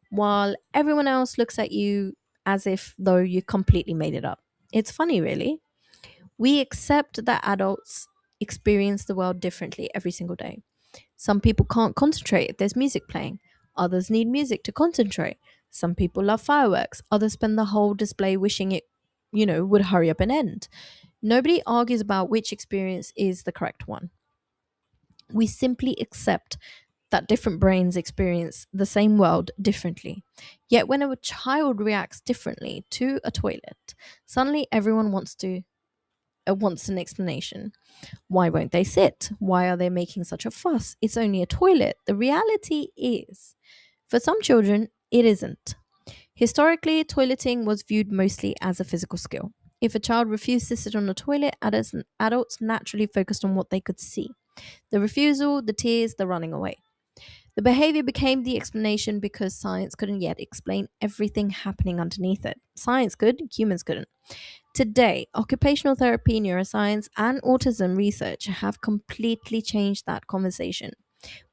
while everyone else looks at you as if though you completely made it up. It's funny, really. We accept that adults experience the world differently every single day. Some people can't concentrate if there's music playing. Others need music to concentrate. Some people love fireworks. Others spend the whole display wishing it, would hurry up and end. Nobody argues about which experience is the correct one. We simply accept that different brains experience the same world differently. Yet when a child reacts differently to a toilet, suddenly everyone wants an explanation. Why won't they sit? Why are they making such a fuss? It's only a toilet. The reality is, for some children, it isn't. Historically, toileting was viewed mostly as a physical skill. If a child refused to sit on a toilet, adults naturally focused on what they could see: the refusal, the tears, the running away. The behavior became the explanation because science couldn't yet explain everything happening underneath it. Science could, humans couldn't. Today, occupational therapy, neuroscience, and autism research have completely changed that conversation.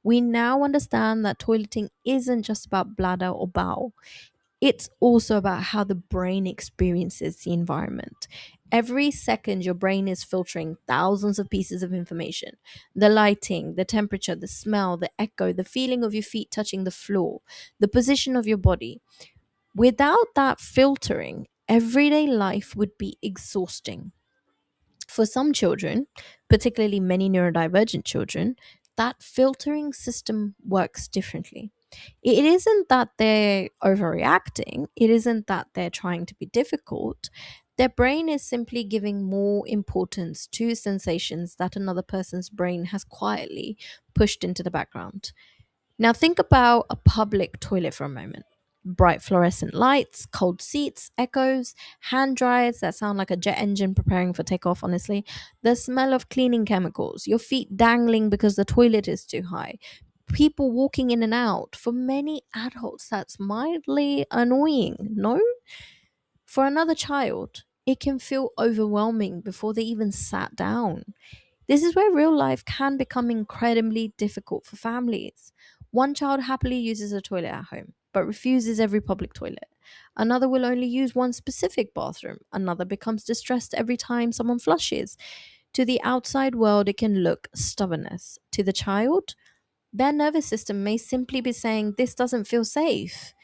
We now understand that toileting isn't just about bladder or bowel. It's also about how the brain experiences the environment. Every second, your brain is filtering thousands of pieces of information: the lighting, the temperature, the smell, the echo, the feeling of your feet touching the floor, the position of your body. Without that filtering, everyday life would be exhausting. For some children, particularly many neurodivergent children, that filtering system works differently. It isn't that they're overreacting, it isn't that they're trying to be difficult. Their brain is simply giving more importance to sensations that another person's brain has quietly pushed into the background. Now, think about a public toilet for a moment. Bright fluorescent lights, cold seats, echoes, hand dryers that sound like a jet engine preparing for takeoff, honestly. The smell of cleaning chemicals, your feet dangling because the toilet is too high, people walking in and out. For many adults, that's mildly annoying, no? For another child, it can feel overwhelming before they even sat down. This is where real life can become incredibly difficult for families. One child happily uses a toilet at home, but refuses every public toilet. Another will only use one specific bathroom. Another becomes distressed every time someone flushes. To the outside world, it can look stubbornness. To the child, their nervous system may simply be saying, this doesn't feel safe.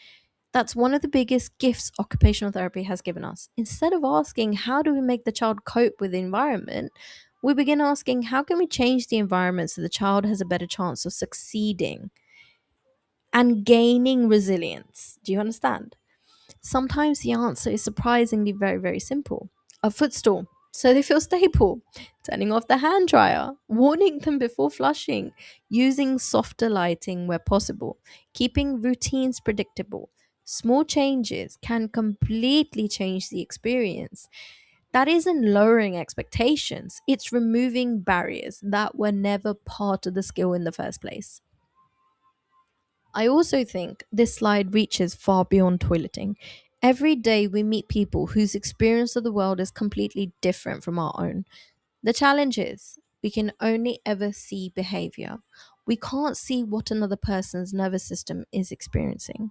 That's one of the biggest gifts occupational therapy has given us. Instead of asking, how do we make the child cope with the environment, we begin asking, how can we change the environment so the child has a better chance of succeeding and gaining resilience? Do you understand? Sometimes the answer is surprisingly very, very simple: a footstool, so they feel stable, turning off the hand dryer, warning them before flushing, using softer lighting where possible, keeping routines predictable. Small changes can completely change the experience. That isn't lowering expectations, it's removing barriers that were never part of the skill in the first place. I also think this slide reaches far beyond toileting. Every day we meet people whose experience of the world is completely different from our own. The challenge is we can only ever see behavior. We can't see what another person's nervous system is experiencing.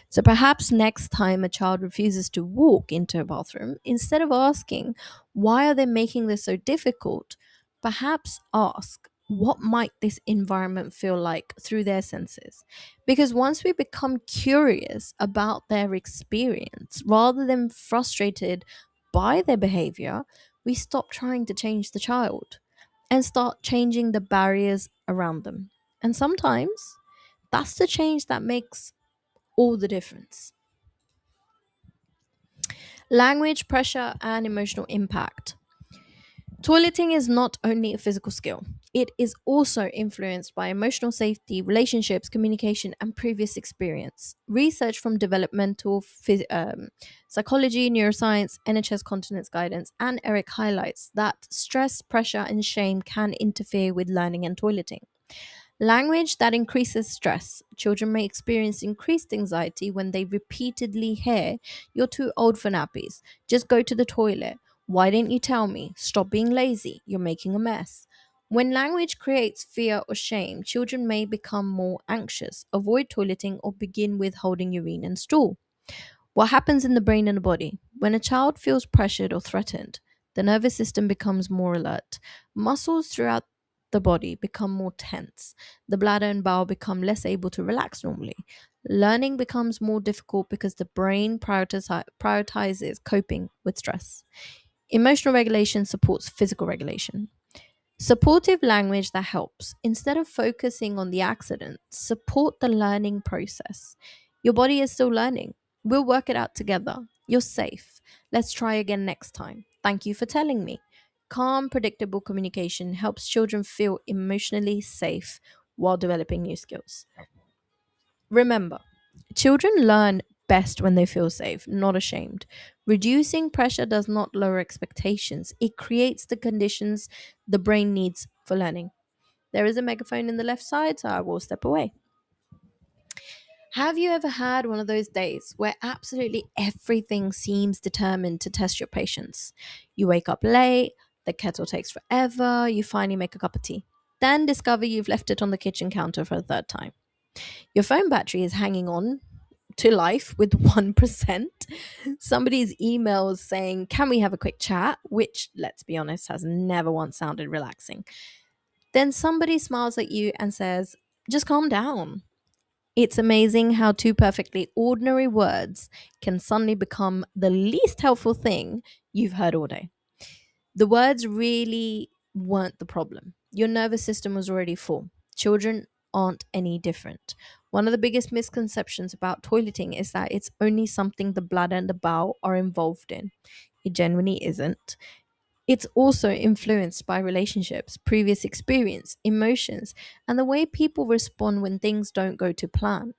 So perhaps next time a child refuses to walk into a bathroom, instead of asking, why are they making this so difficult? Perhaps ask, what might this environment feel like through their senses? Because once we become curious about their experience, rather than frustrated by their behavior, we stop trying to change the child and start changing the barriers around them. And sometimes that's the change that makes all the difference. Language, pressure, and emotional impact. Toileting is not only a physical skill, it is also influenced by emotional safety, relationships, communication, and previous experience. Research from developmental psychology, neuroscience, NHS continence guidance, and Eric highlights that stress, pressure, and shame can interfere with learning and toileting. Language that increases stress. Children may experience increased anxiety when they repeatedly hear, "You're too old for nappies. Just go to the toilet. Why didn't you tell me? Stop being lazy. You're making a mess." When language creates fear or shame, children may become more anxious, avoid toileting, or begin withholding urine and stool. What happens in the brain and the body? When a child feels pressured or threatened, the nervous system becomes more alert. Muscles throughout the body become more tense. The bladder and bowel become less able to relax normally. Learning becomes more difficult because the brain prioritizes coping with stress. Emotional regulation supports physical regulation. Supportive language that helps. Instead of focusing on the accident, support the learning process. Your body is still learning. We'll work it out together. You're safe. Let's try again next time. Thank you for telling me. Calm, predictable communication helps children feel emotionally safe while developing new skills. Remember, children learn best when they feel safe, not ashamed. Reducing pressure does not lower expectations, it creates the conditions the brain needs for learning. There is a megaphone in the left side, so I will step away. Have you ever had one of those days where absolutely everything seems determined to test your patience? You wake up late, the kettle takes forever, you finally make a cup of tea, then discover you've left it on the kitchen counter for a third time. Your phone battery is hanging on to life with 1%. Somebody's emails saying, "Can we have a quick chat?" Which, let's be honest, has never once sounded relaxing. Then somebody smiles at you and says, "Just calm down." It's amazing how two perfectly ordinary words can suddenly become the least helpful thing you've heard all day. The words really weren't the problem. Your nervous system was already full. Children aren't any different. One of the biggest misconceptions about toileting is that it's only something the bladder and the bowel are involved in. It genuinely isn't. It's also influenced by relationships, previous experience, emotions, and the way people respond when things don't go to plan.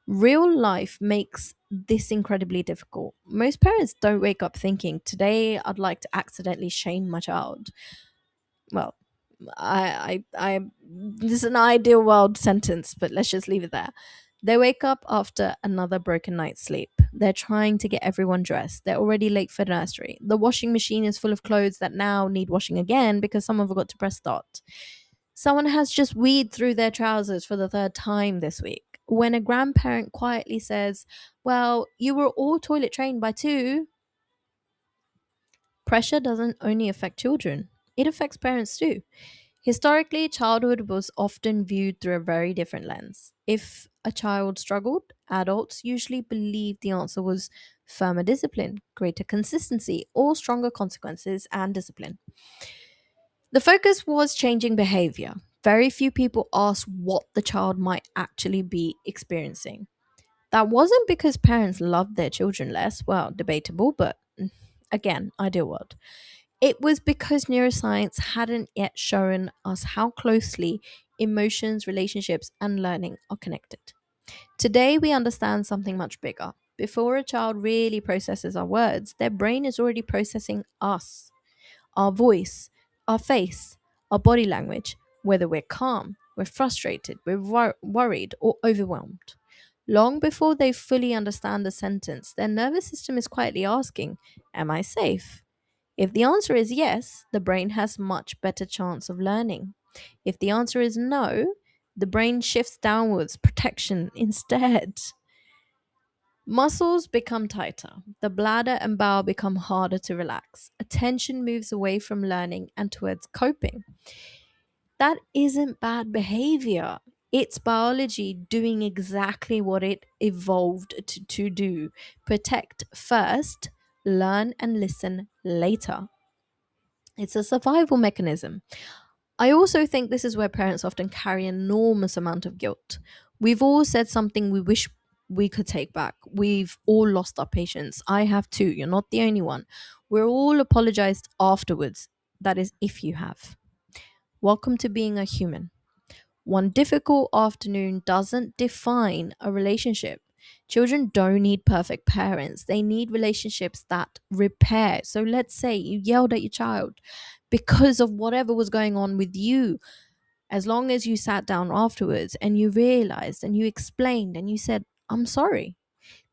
Real life makes this incredibly difficult. Most parents don't wake up thinking, "Today I'd like to accidentally shame my child." Well, this is an ideal world sentence, but let's just leave it there. They wake up after another broken night's sleep. They're trying to get everyone dressed. They're already late for nursery. The washing machine is full of clothes that now need washing again because someone forgot to press start. Someone has just weed through their trousers for the third time this week. When a grandparent quietly says, "Well, you were all toilet trained by two," pressure doesn't only affect children, it affects parents too. Historically, childhood was often viewed through a very different lens. If a child struggled, adults usually believed the answer was firmer discipline, greater consistency, or stronger consequences and discipline. The focus was changing behavior. Very few people asked what the child might actually be experiencing. That wasn't because parents loved their children less, well, debatable, but again, ideal world. It was because neuroscience hadn't yet shown us how closely emotions, relationships, and learning are connected. Today, we understand something much bigger. Before a child really processes our words, their brain is already processing us, our voice, our face, our body language, whether we're calm, we're frustrated, we're worried, or overwhelmed. Long before they fully understand the sentence, their nervous system is quietly asking, "Am I safe?" If the answer is yes, the brain has much better chance of learning. If the answer is no, the brain shifts downwards, protection instead. Muscles become tighter. The bladder and bowel become harder to relax. Attention moves away from learning and towards coping. That isn't bad behavior. It's biology doing exactly what it evolved to do: protect first, learn and listen later. It's a survival mechanism. I also think this is where parents often carry an enormous amount of guilt. We've all said something we wish we could take back. We've all lost our patience. I have too. You're not the only one. We're all apologized afterwards. That is, if you have. Welcome to being a human. One difficult afternoon doesn't define a relationship. Children don't need perfect parents. They need relationships that repair. So let's say you yelled at your child because of whatever was going on with you. As long as you sat down afterwards and you realized and you explained and you said, I'm sorry,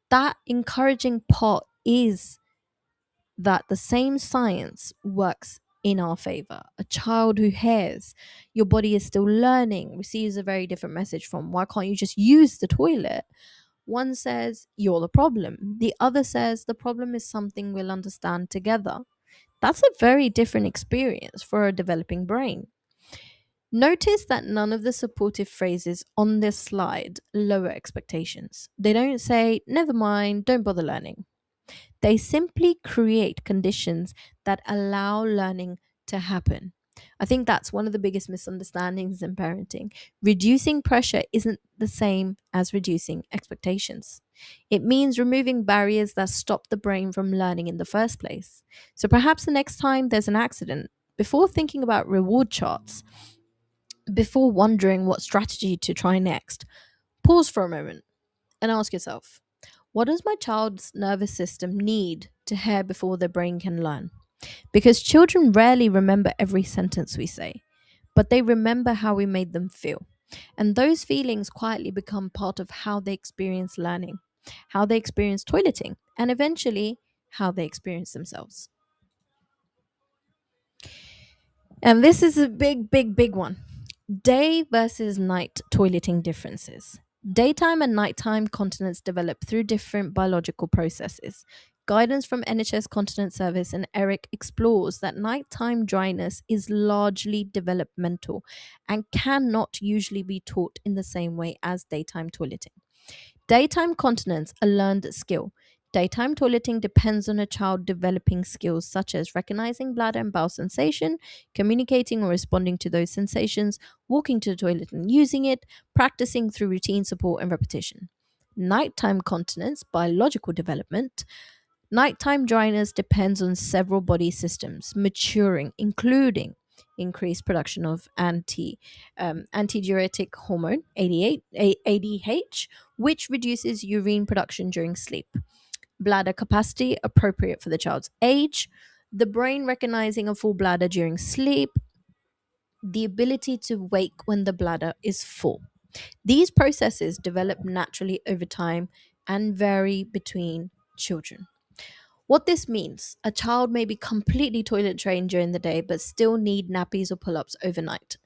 that encouraging part is that the same science works in our favor. A child who hears your body is still learning receives a very different message from, why can't you just use the toilet? One says, you're the problem. The other says, the problem is something we'll understand together. That's a very different experience for a developing brain. Notice that none of the supportive phrases on this slide lower expectations. They don't say, never mind, don't bother learning. They simply create conditions that allow learning to happen. I think that's one of the biggest misunderstandings in parenting. Reducing pressure isn't the same as reducing expectations. It means removing barriers that stop the brain from learning in the first place. So perhaps the next time there's an accident, before thinking about reward charts, before wondering what strategy to try next, pause for a moment and ask yourself, what does my child's nervous system need to hear before their brain can learn? Because children rarely remember every sentence we say, but they remember how we made them feel. And those feelings quietly become part of how they experience learning, how they experience toileting, and eventually how they experience themselves. And this is a big, big, big one. Day versus night toileting differences. Daytime and nighttime continence develop through different biological processes. Guidance from NHS Continence Service and Eric explores that nighttime dryness is largely developmental and cannot usually be taught in the same way as daytime toileting. Daytime continence, a learned skill. Daytime toileting depends on a child developing skills such as recognizing bladder and bowel sensation, communicating or responding to those sensations, walking to the toilet and using it, practicing through routine support and repetition. Nighttime continence, biological development. Nighttime dryness depends on several body systems maturing, including increased production of antidiuretic hormone ADH, which reduces urine production during sleep. Bladder capacity appropriate for the child's age. The brain recognizing a full bladder during sleep. The ability to wake when the bladder is full. These processes develop naturally over time and vary between children. What this means, a child may be completely toilet trained during the day but still need nappies or pull ups overnight.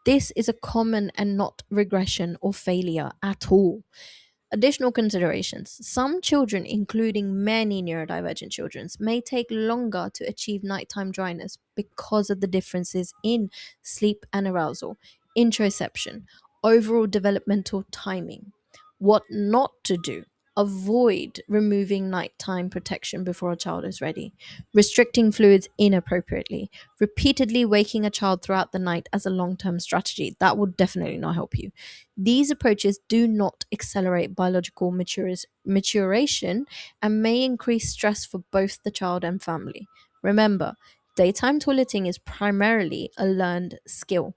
This is a common and not regression or failure at all. Additional considerations. Some children, including many neurodivergent children, may take longer to achieve nighttime dryness because of the differences in sleep and arousal, interoception, overall developmental timing. What not to do. Avoid removing nighttime protection before a child is ready, restricting fluids inappropriately, repeatedly waking a child throughout the night as a long term strategy. That would definitely not help you. These approaches do not accelerate biological maturation and may increase stress for both the child and family. Remember, daytime toileting is primarily a learned skill.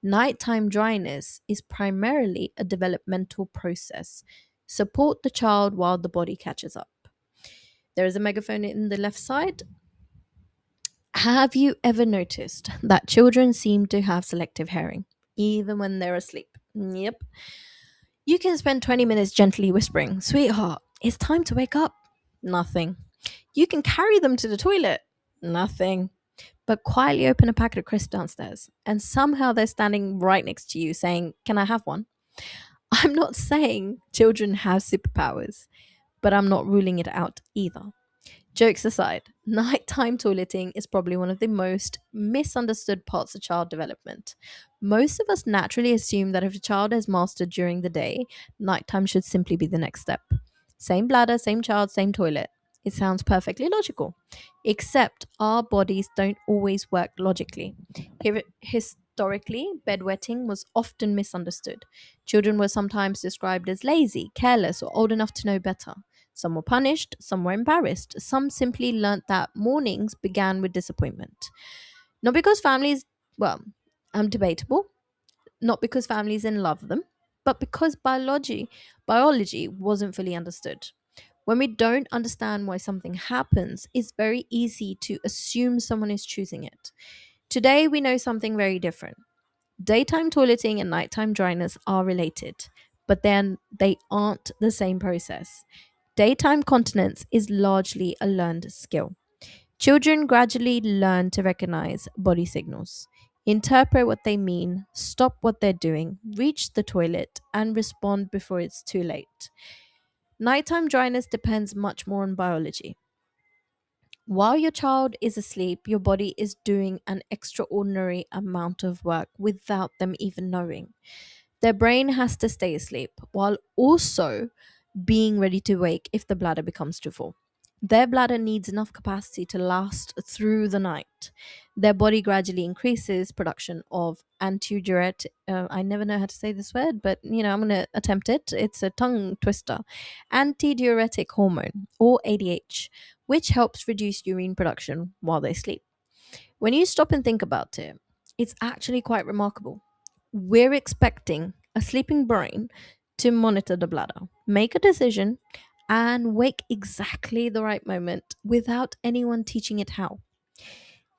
Nighttime dryness is primarily a developmental process. Support the child while the body catches up. There is a megaphone in the left side. Have you ever noticed that children seem to have selective hearing, even when they're asleep? Yep. You can spend 20 minutes gently whispering, sweetheart, it's time to wake up. Nothing. You can carry them to the toilet. Nothing. But quietly open a packet of crisps downstairs, and somehow they're standing right next to you saying, can I have one? I'm not saying children have superpowers, but I'm not ruling it out either. Jokes aside, nighttime toileting is probably one of the most misunderstood parts of child development. Most of us naturally assume that if a child is mastered during the day, nighttime should simply be the next step. Same bladder, same child, same toilet. It sounds perfectly logical. Except our bodies don't always work logically. Historically, bedwetting was often misunderstood. Children were sometimes described as lazy, careless, or old enough to know better. Some were punished, some were embarrassed, some simply learnt that mornings began with disappointment. Not because families, well, debatable, not because families didn't love them, but because biology wasn't fully understood. When we don't understand why something happens, it's very easy to assume someone is choosing it. Today, we know something very different. Daytime toileting and nighttime dryness are related, but then they aren't the same process. Daytime continence is largely a learned skill. Children gradually learn to recognize body signals, interpret what they mean, stop what they're doing, reach the toilet, and respond before it's too late. Nighttime dryness depends much more on biology. While your child is asleep, your body is doing an extraordinary amount of work without them even knowing. Their brain has to stay asleep while also being ready to wake if the bladder becomes too full. Their bladder needs enough capacity to last through the night. Their body gradually increases production of antidiuretic. I never know how to say this word, but I'm going to attempt it. It's a tongue twister. Antidiuretic hormone, or ADH, which helps reduce urine production while they sleep. When you stop and think about it, it's actually quite remarkable. We're expecting a sleeping brain to monitor the bladder, make a decision, and wake exactly the right moment without anyone teaching it how.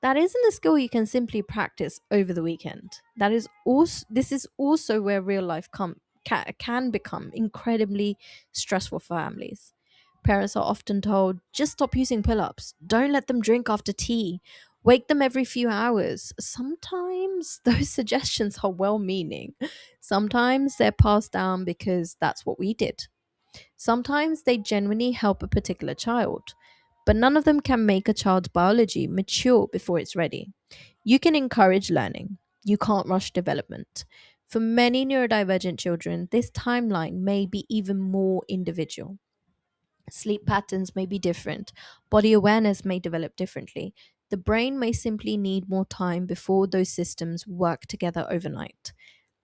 That isn't a skill you can simply practice over the weekend. This is also where real life can become incredibly stressful for families. Parents are often told, just stop using pull ups, don't let them drink after tea, wake them every few hours. Sometimes those suggestions are well meaning, sometimes they're passed down because that's what we did. Sometimes they genuinely help a particular child, but none of them can make a child's biology mature before it's ready. You can encourage learning, you can't rush development. For many neurodivergent children, this timeline may be even more individual. Sleep patterns may be different, body awareness may develop differently. The brain may simply need more time before those systems work together overnight.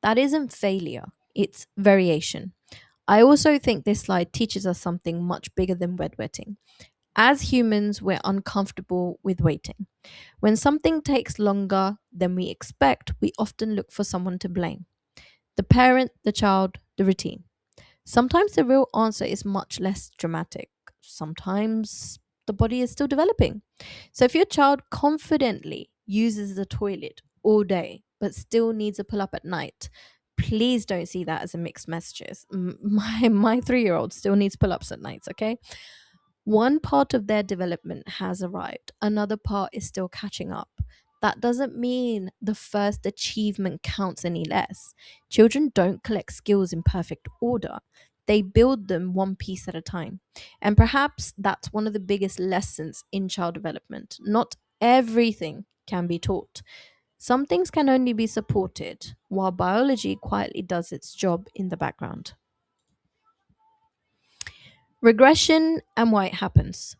That isn't failure, it's variation. I also think this slide teaches us something much bigger than bedwetting. As humans, we're uncomfortable with waiting. When something takes longer than we expect, we often look for someone to blame: the parent, the child, the routine. Sometimes the real answer is much less dramatic. Sometimes the body is still developing. So if your child confidently uses the toilet all day but still needs a pull up at night, please don't see that as a mixed messages. My 3-year-old still needs pull ups at nights, okay? One part of their development has arrived, another part is still catching up. That doesn't mean the first achievement counts any less. Children don't collect skills in perfect order, they build them one piece at a time. And perhaps that's one of the biggest lessons in child development. Not everything can be taught. Some things can only be supported, while biology quietly does its job in the background. Regression and why it happens.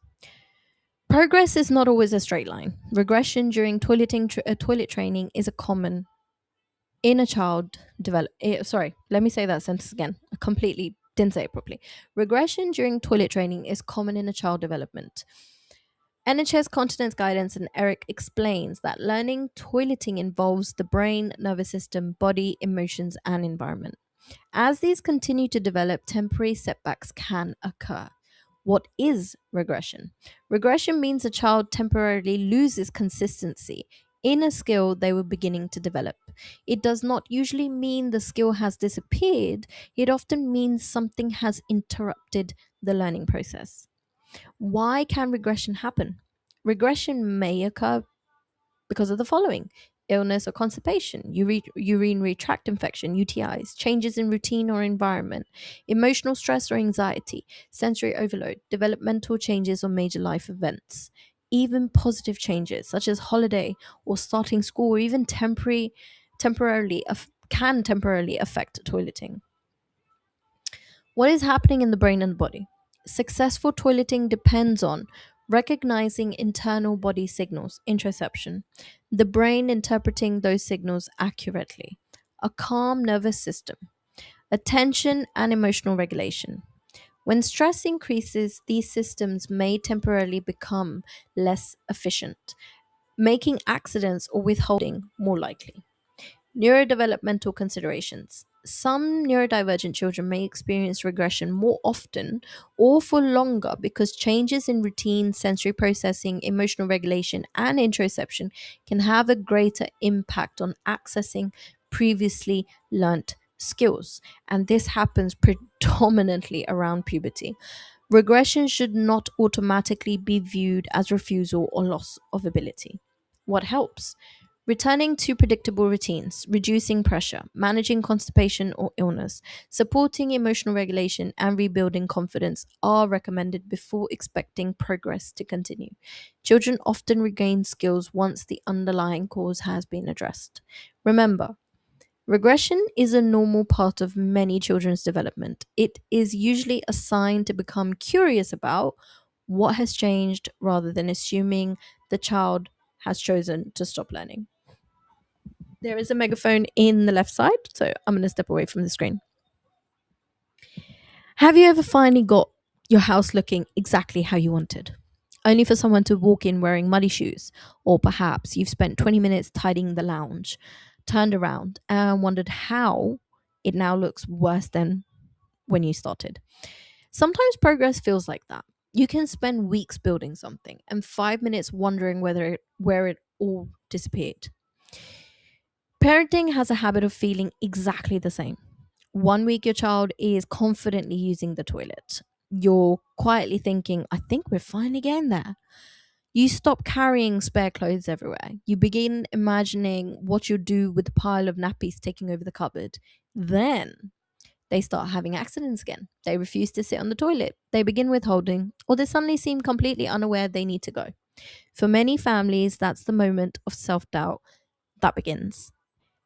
Progress is not always a straight line. Regression during toilet training is a common in a child develop. Sorry, let me say that sentence again. I completely didn't say it properly. Regression during toilet training is common in a child development. NHS Continence Guidance and Eric explains that learning toileting involves the brain, nervous system, body, emotions, and environment. As these continue to develop, temporary setbacks can occur. What is regression? Regression means a child temporarily loses consistency in a skill they were beginning to develop. It does not usually mean the skill has disappeared, it often means something has interrupted the learning process. Why can regression happen? Regression may occur because of the following: illness or constipation, urinary tract infection, UTIs, changes in routine or environment, emotional stress or anxiety, sensory overload, developmental changes or major life events. Even positive changes such as holiday or starting school or even can temporarily affect toileting. What is happening in the brain and body? Successful toileting depends on Recognizing internal body signals, interoception, the brain interpreting those signals accurately, a calm nervous system, attention and emotional regulation. When stress increases, these systems may temporarily become less efficient, making accidents or withholding more likely. Neurodevelopmental considerations. Some neurodivergent children may experience regression more often or for longer because changes in routine, sensory processing, emotional regulation, and interoception can have a greater impact on accessing previously learnt skills. And this happens predominantly around puberty. Regression should not automatically be viewed as refusal or loss of ability. What helps? Returning to predictable routines, reducing pressure, managing constipation or illness, supporting emotional regulation, and rebuilding confidence are recommended before expecting progress to continue. Children often regain skills once the underlying cause has been addressed. Remember, regression is a normal part of many children's development. It is usually a sign to become curious about what has changed rather than assuming the child has chosen to stop learning. There is a megaphone in the left side, so I'm going to step away from the screen. Have you ever finally got your house looking exactly how you wanted? Only for someone to walk in wearing muddy shoes, or perhaps you've spent 20 minutes tidying the lounge, turned around, and wondered how it now looks worse than when you started. Sometimes progress feels like that. You can spend weeks building something and 5 minutes wondering where it all disappeared. Parenting has a habit of feeling exactly the same. One week your child is confidently using the toilet. You're quietly thinking, I think we're finally getting there. You stop carrying spare clothes everywhere. You begin imagining what you'll do with the pile of nappies taking over the cupboard. Then they start having accidents again. They refuse to sit on the toilet. They begin withholding, or they suddenly seem completely unaware they need to go. For many families, that's the moment of self doubt that begins.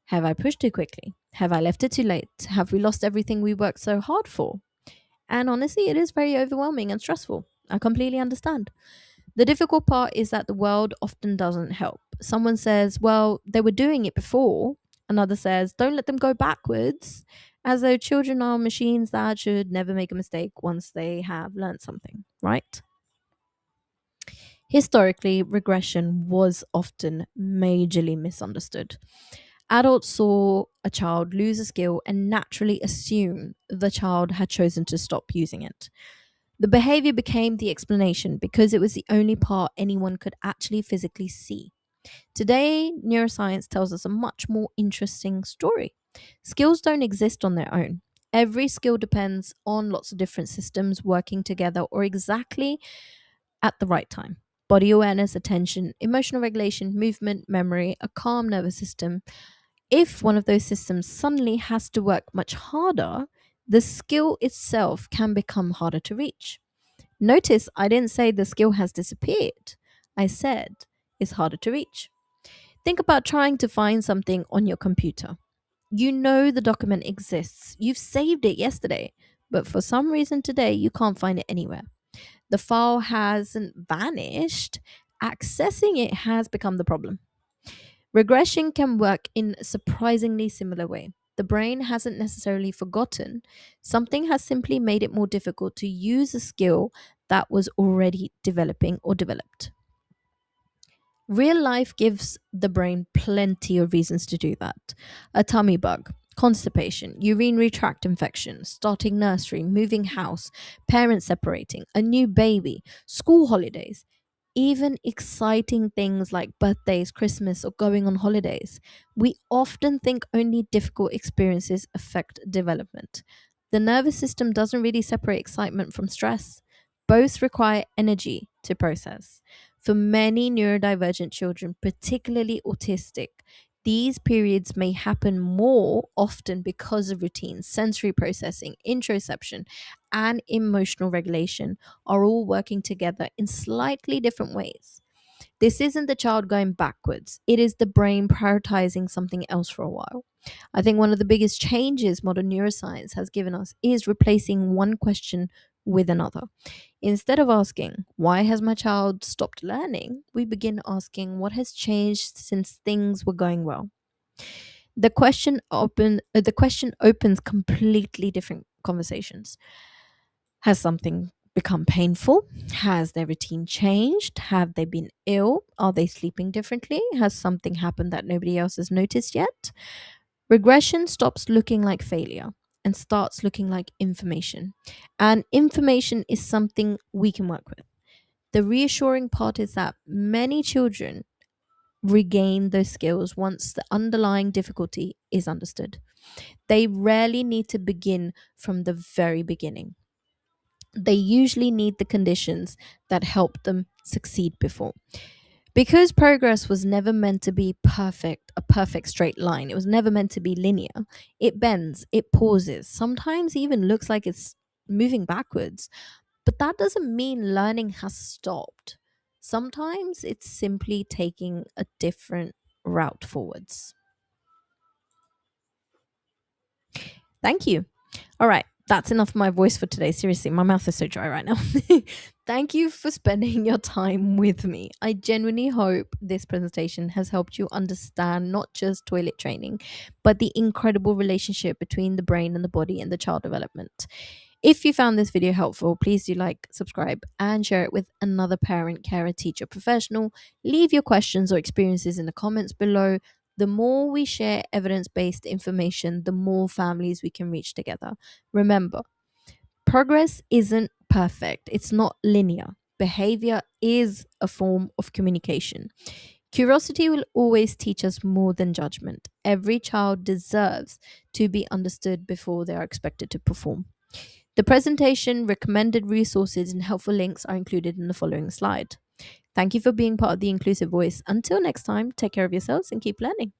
Have I pushed too quickly? Have I left it too late? Have we lost everything we worked so hard for? And honestly, it is very overwhelming and stressful. I completely understand. The difficult part is that the world often doesn't help. Someone says, well, they were doing it before. Another says, don't let them go backwards, as though children are machines that should never make a mistake once they have learned something, right? Historically, regression was often majorly misunderstood. Adults saw a child lose a skill and naturally assume the child had chosen to stop using it. The behavior became the explanation because it was the only part anyone could actually physically see. Today, neuroscience tells us a much more interesting story. Skills don't exist on their own. Every skill depends on lots of different systems working together or exactly at the right time. Body awareness, attention, emotional regulation, movement, memory, a calm nervous system. If one of those systems suddenly has to work much harder, the skill itself can become harder to reach. Notice I didn't say the skill has disappeared. I said it's harder to reach. Think about trying to find something on your computer. You know the document exists. You've saved it yesterday, but for some reason today you can't find it anywhere. The file hasn't vanished. Accessing it has become the problem. Regression can work in a surprisingly similar way. The brain hasn't necessarily forgotten, something has simply made it more difficult to use a skill that was already developing or developed. Real life gives the brain plenty of reasons to do that. A tummy bug, constipation, urinary tract infection, starting nursery, moving house, parents separating, a new baby, school holidays, even exciting things like birthdays, Christmas, or going on holidays. We often think only difficult experiences affect development. The nervous system doesn't really separate excitement from stress. Both require energy to process. For many neurodivergent children, particularly autistic, these periods may happen more often because of routines, sensory processing, interoception, and emotional regulation are all working together in slightly different ways. This isn't the child going backwards, it is the brain prioritizing something else for a while. I think one of the biggest changes modern neuroscience has given us is replacing one question with another. Instead of asking, why has my child stopped learning? We begin asking, what has changed since things were going well? The question opens completely different conversations. Has something become painful? Has their routine changed? Have they been ill? Are they sleeping differently? Has something happened that nobody else has noticed yet? Regression stops looking like failure and starts looking like information. And information is something we can work with. The reassuring part is that many children regain those skills once the underlying difficulty is understood. They rarely need to begin from the very beginning. They usually need the conditions that help them succeed before. Because progress was never meant to be perfect, a perfect straight line, it was never meant to be linear. It bends, it pauses, sometimes even looks like it's moving backwards. But that doesn't mean learning has stopped. Sometimes it's simply taking a different route forwards. Thank you. All right, that's enough of my voice for today. Seriously, my mouth is so dry right now. Thank you for spending your time with me. I genuinely hope this presentation has helped you understand not just toilet training, but the incredible relationship between the brain and the body and the child development. If you found this video helpful, please do like, subscribe, and share it with another parent, carer, teacher, professional. Leave your questions or experiences in the comments below. The more we share evidence based information, the more families we can reach together. Remember, progress isn't perfect, it's not linear. Behavior is a form of communication. Curiosity will always teach us more than judgment. Every child deserves to be understood before they are expected to perform. The presentation, recommended resources, and helpful links are included in the following slide. Thank you for being part of the Inclusive Voice. Until next time, take care of yourselves and keep learning.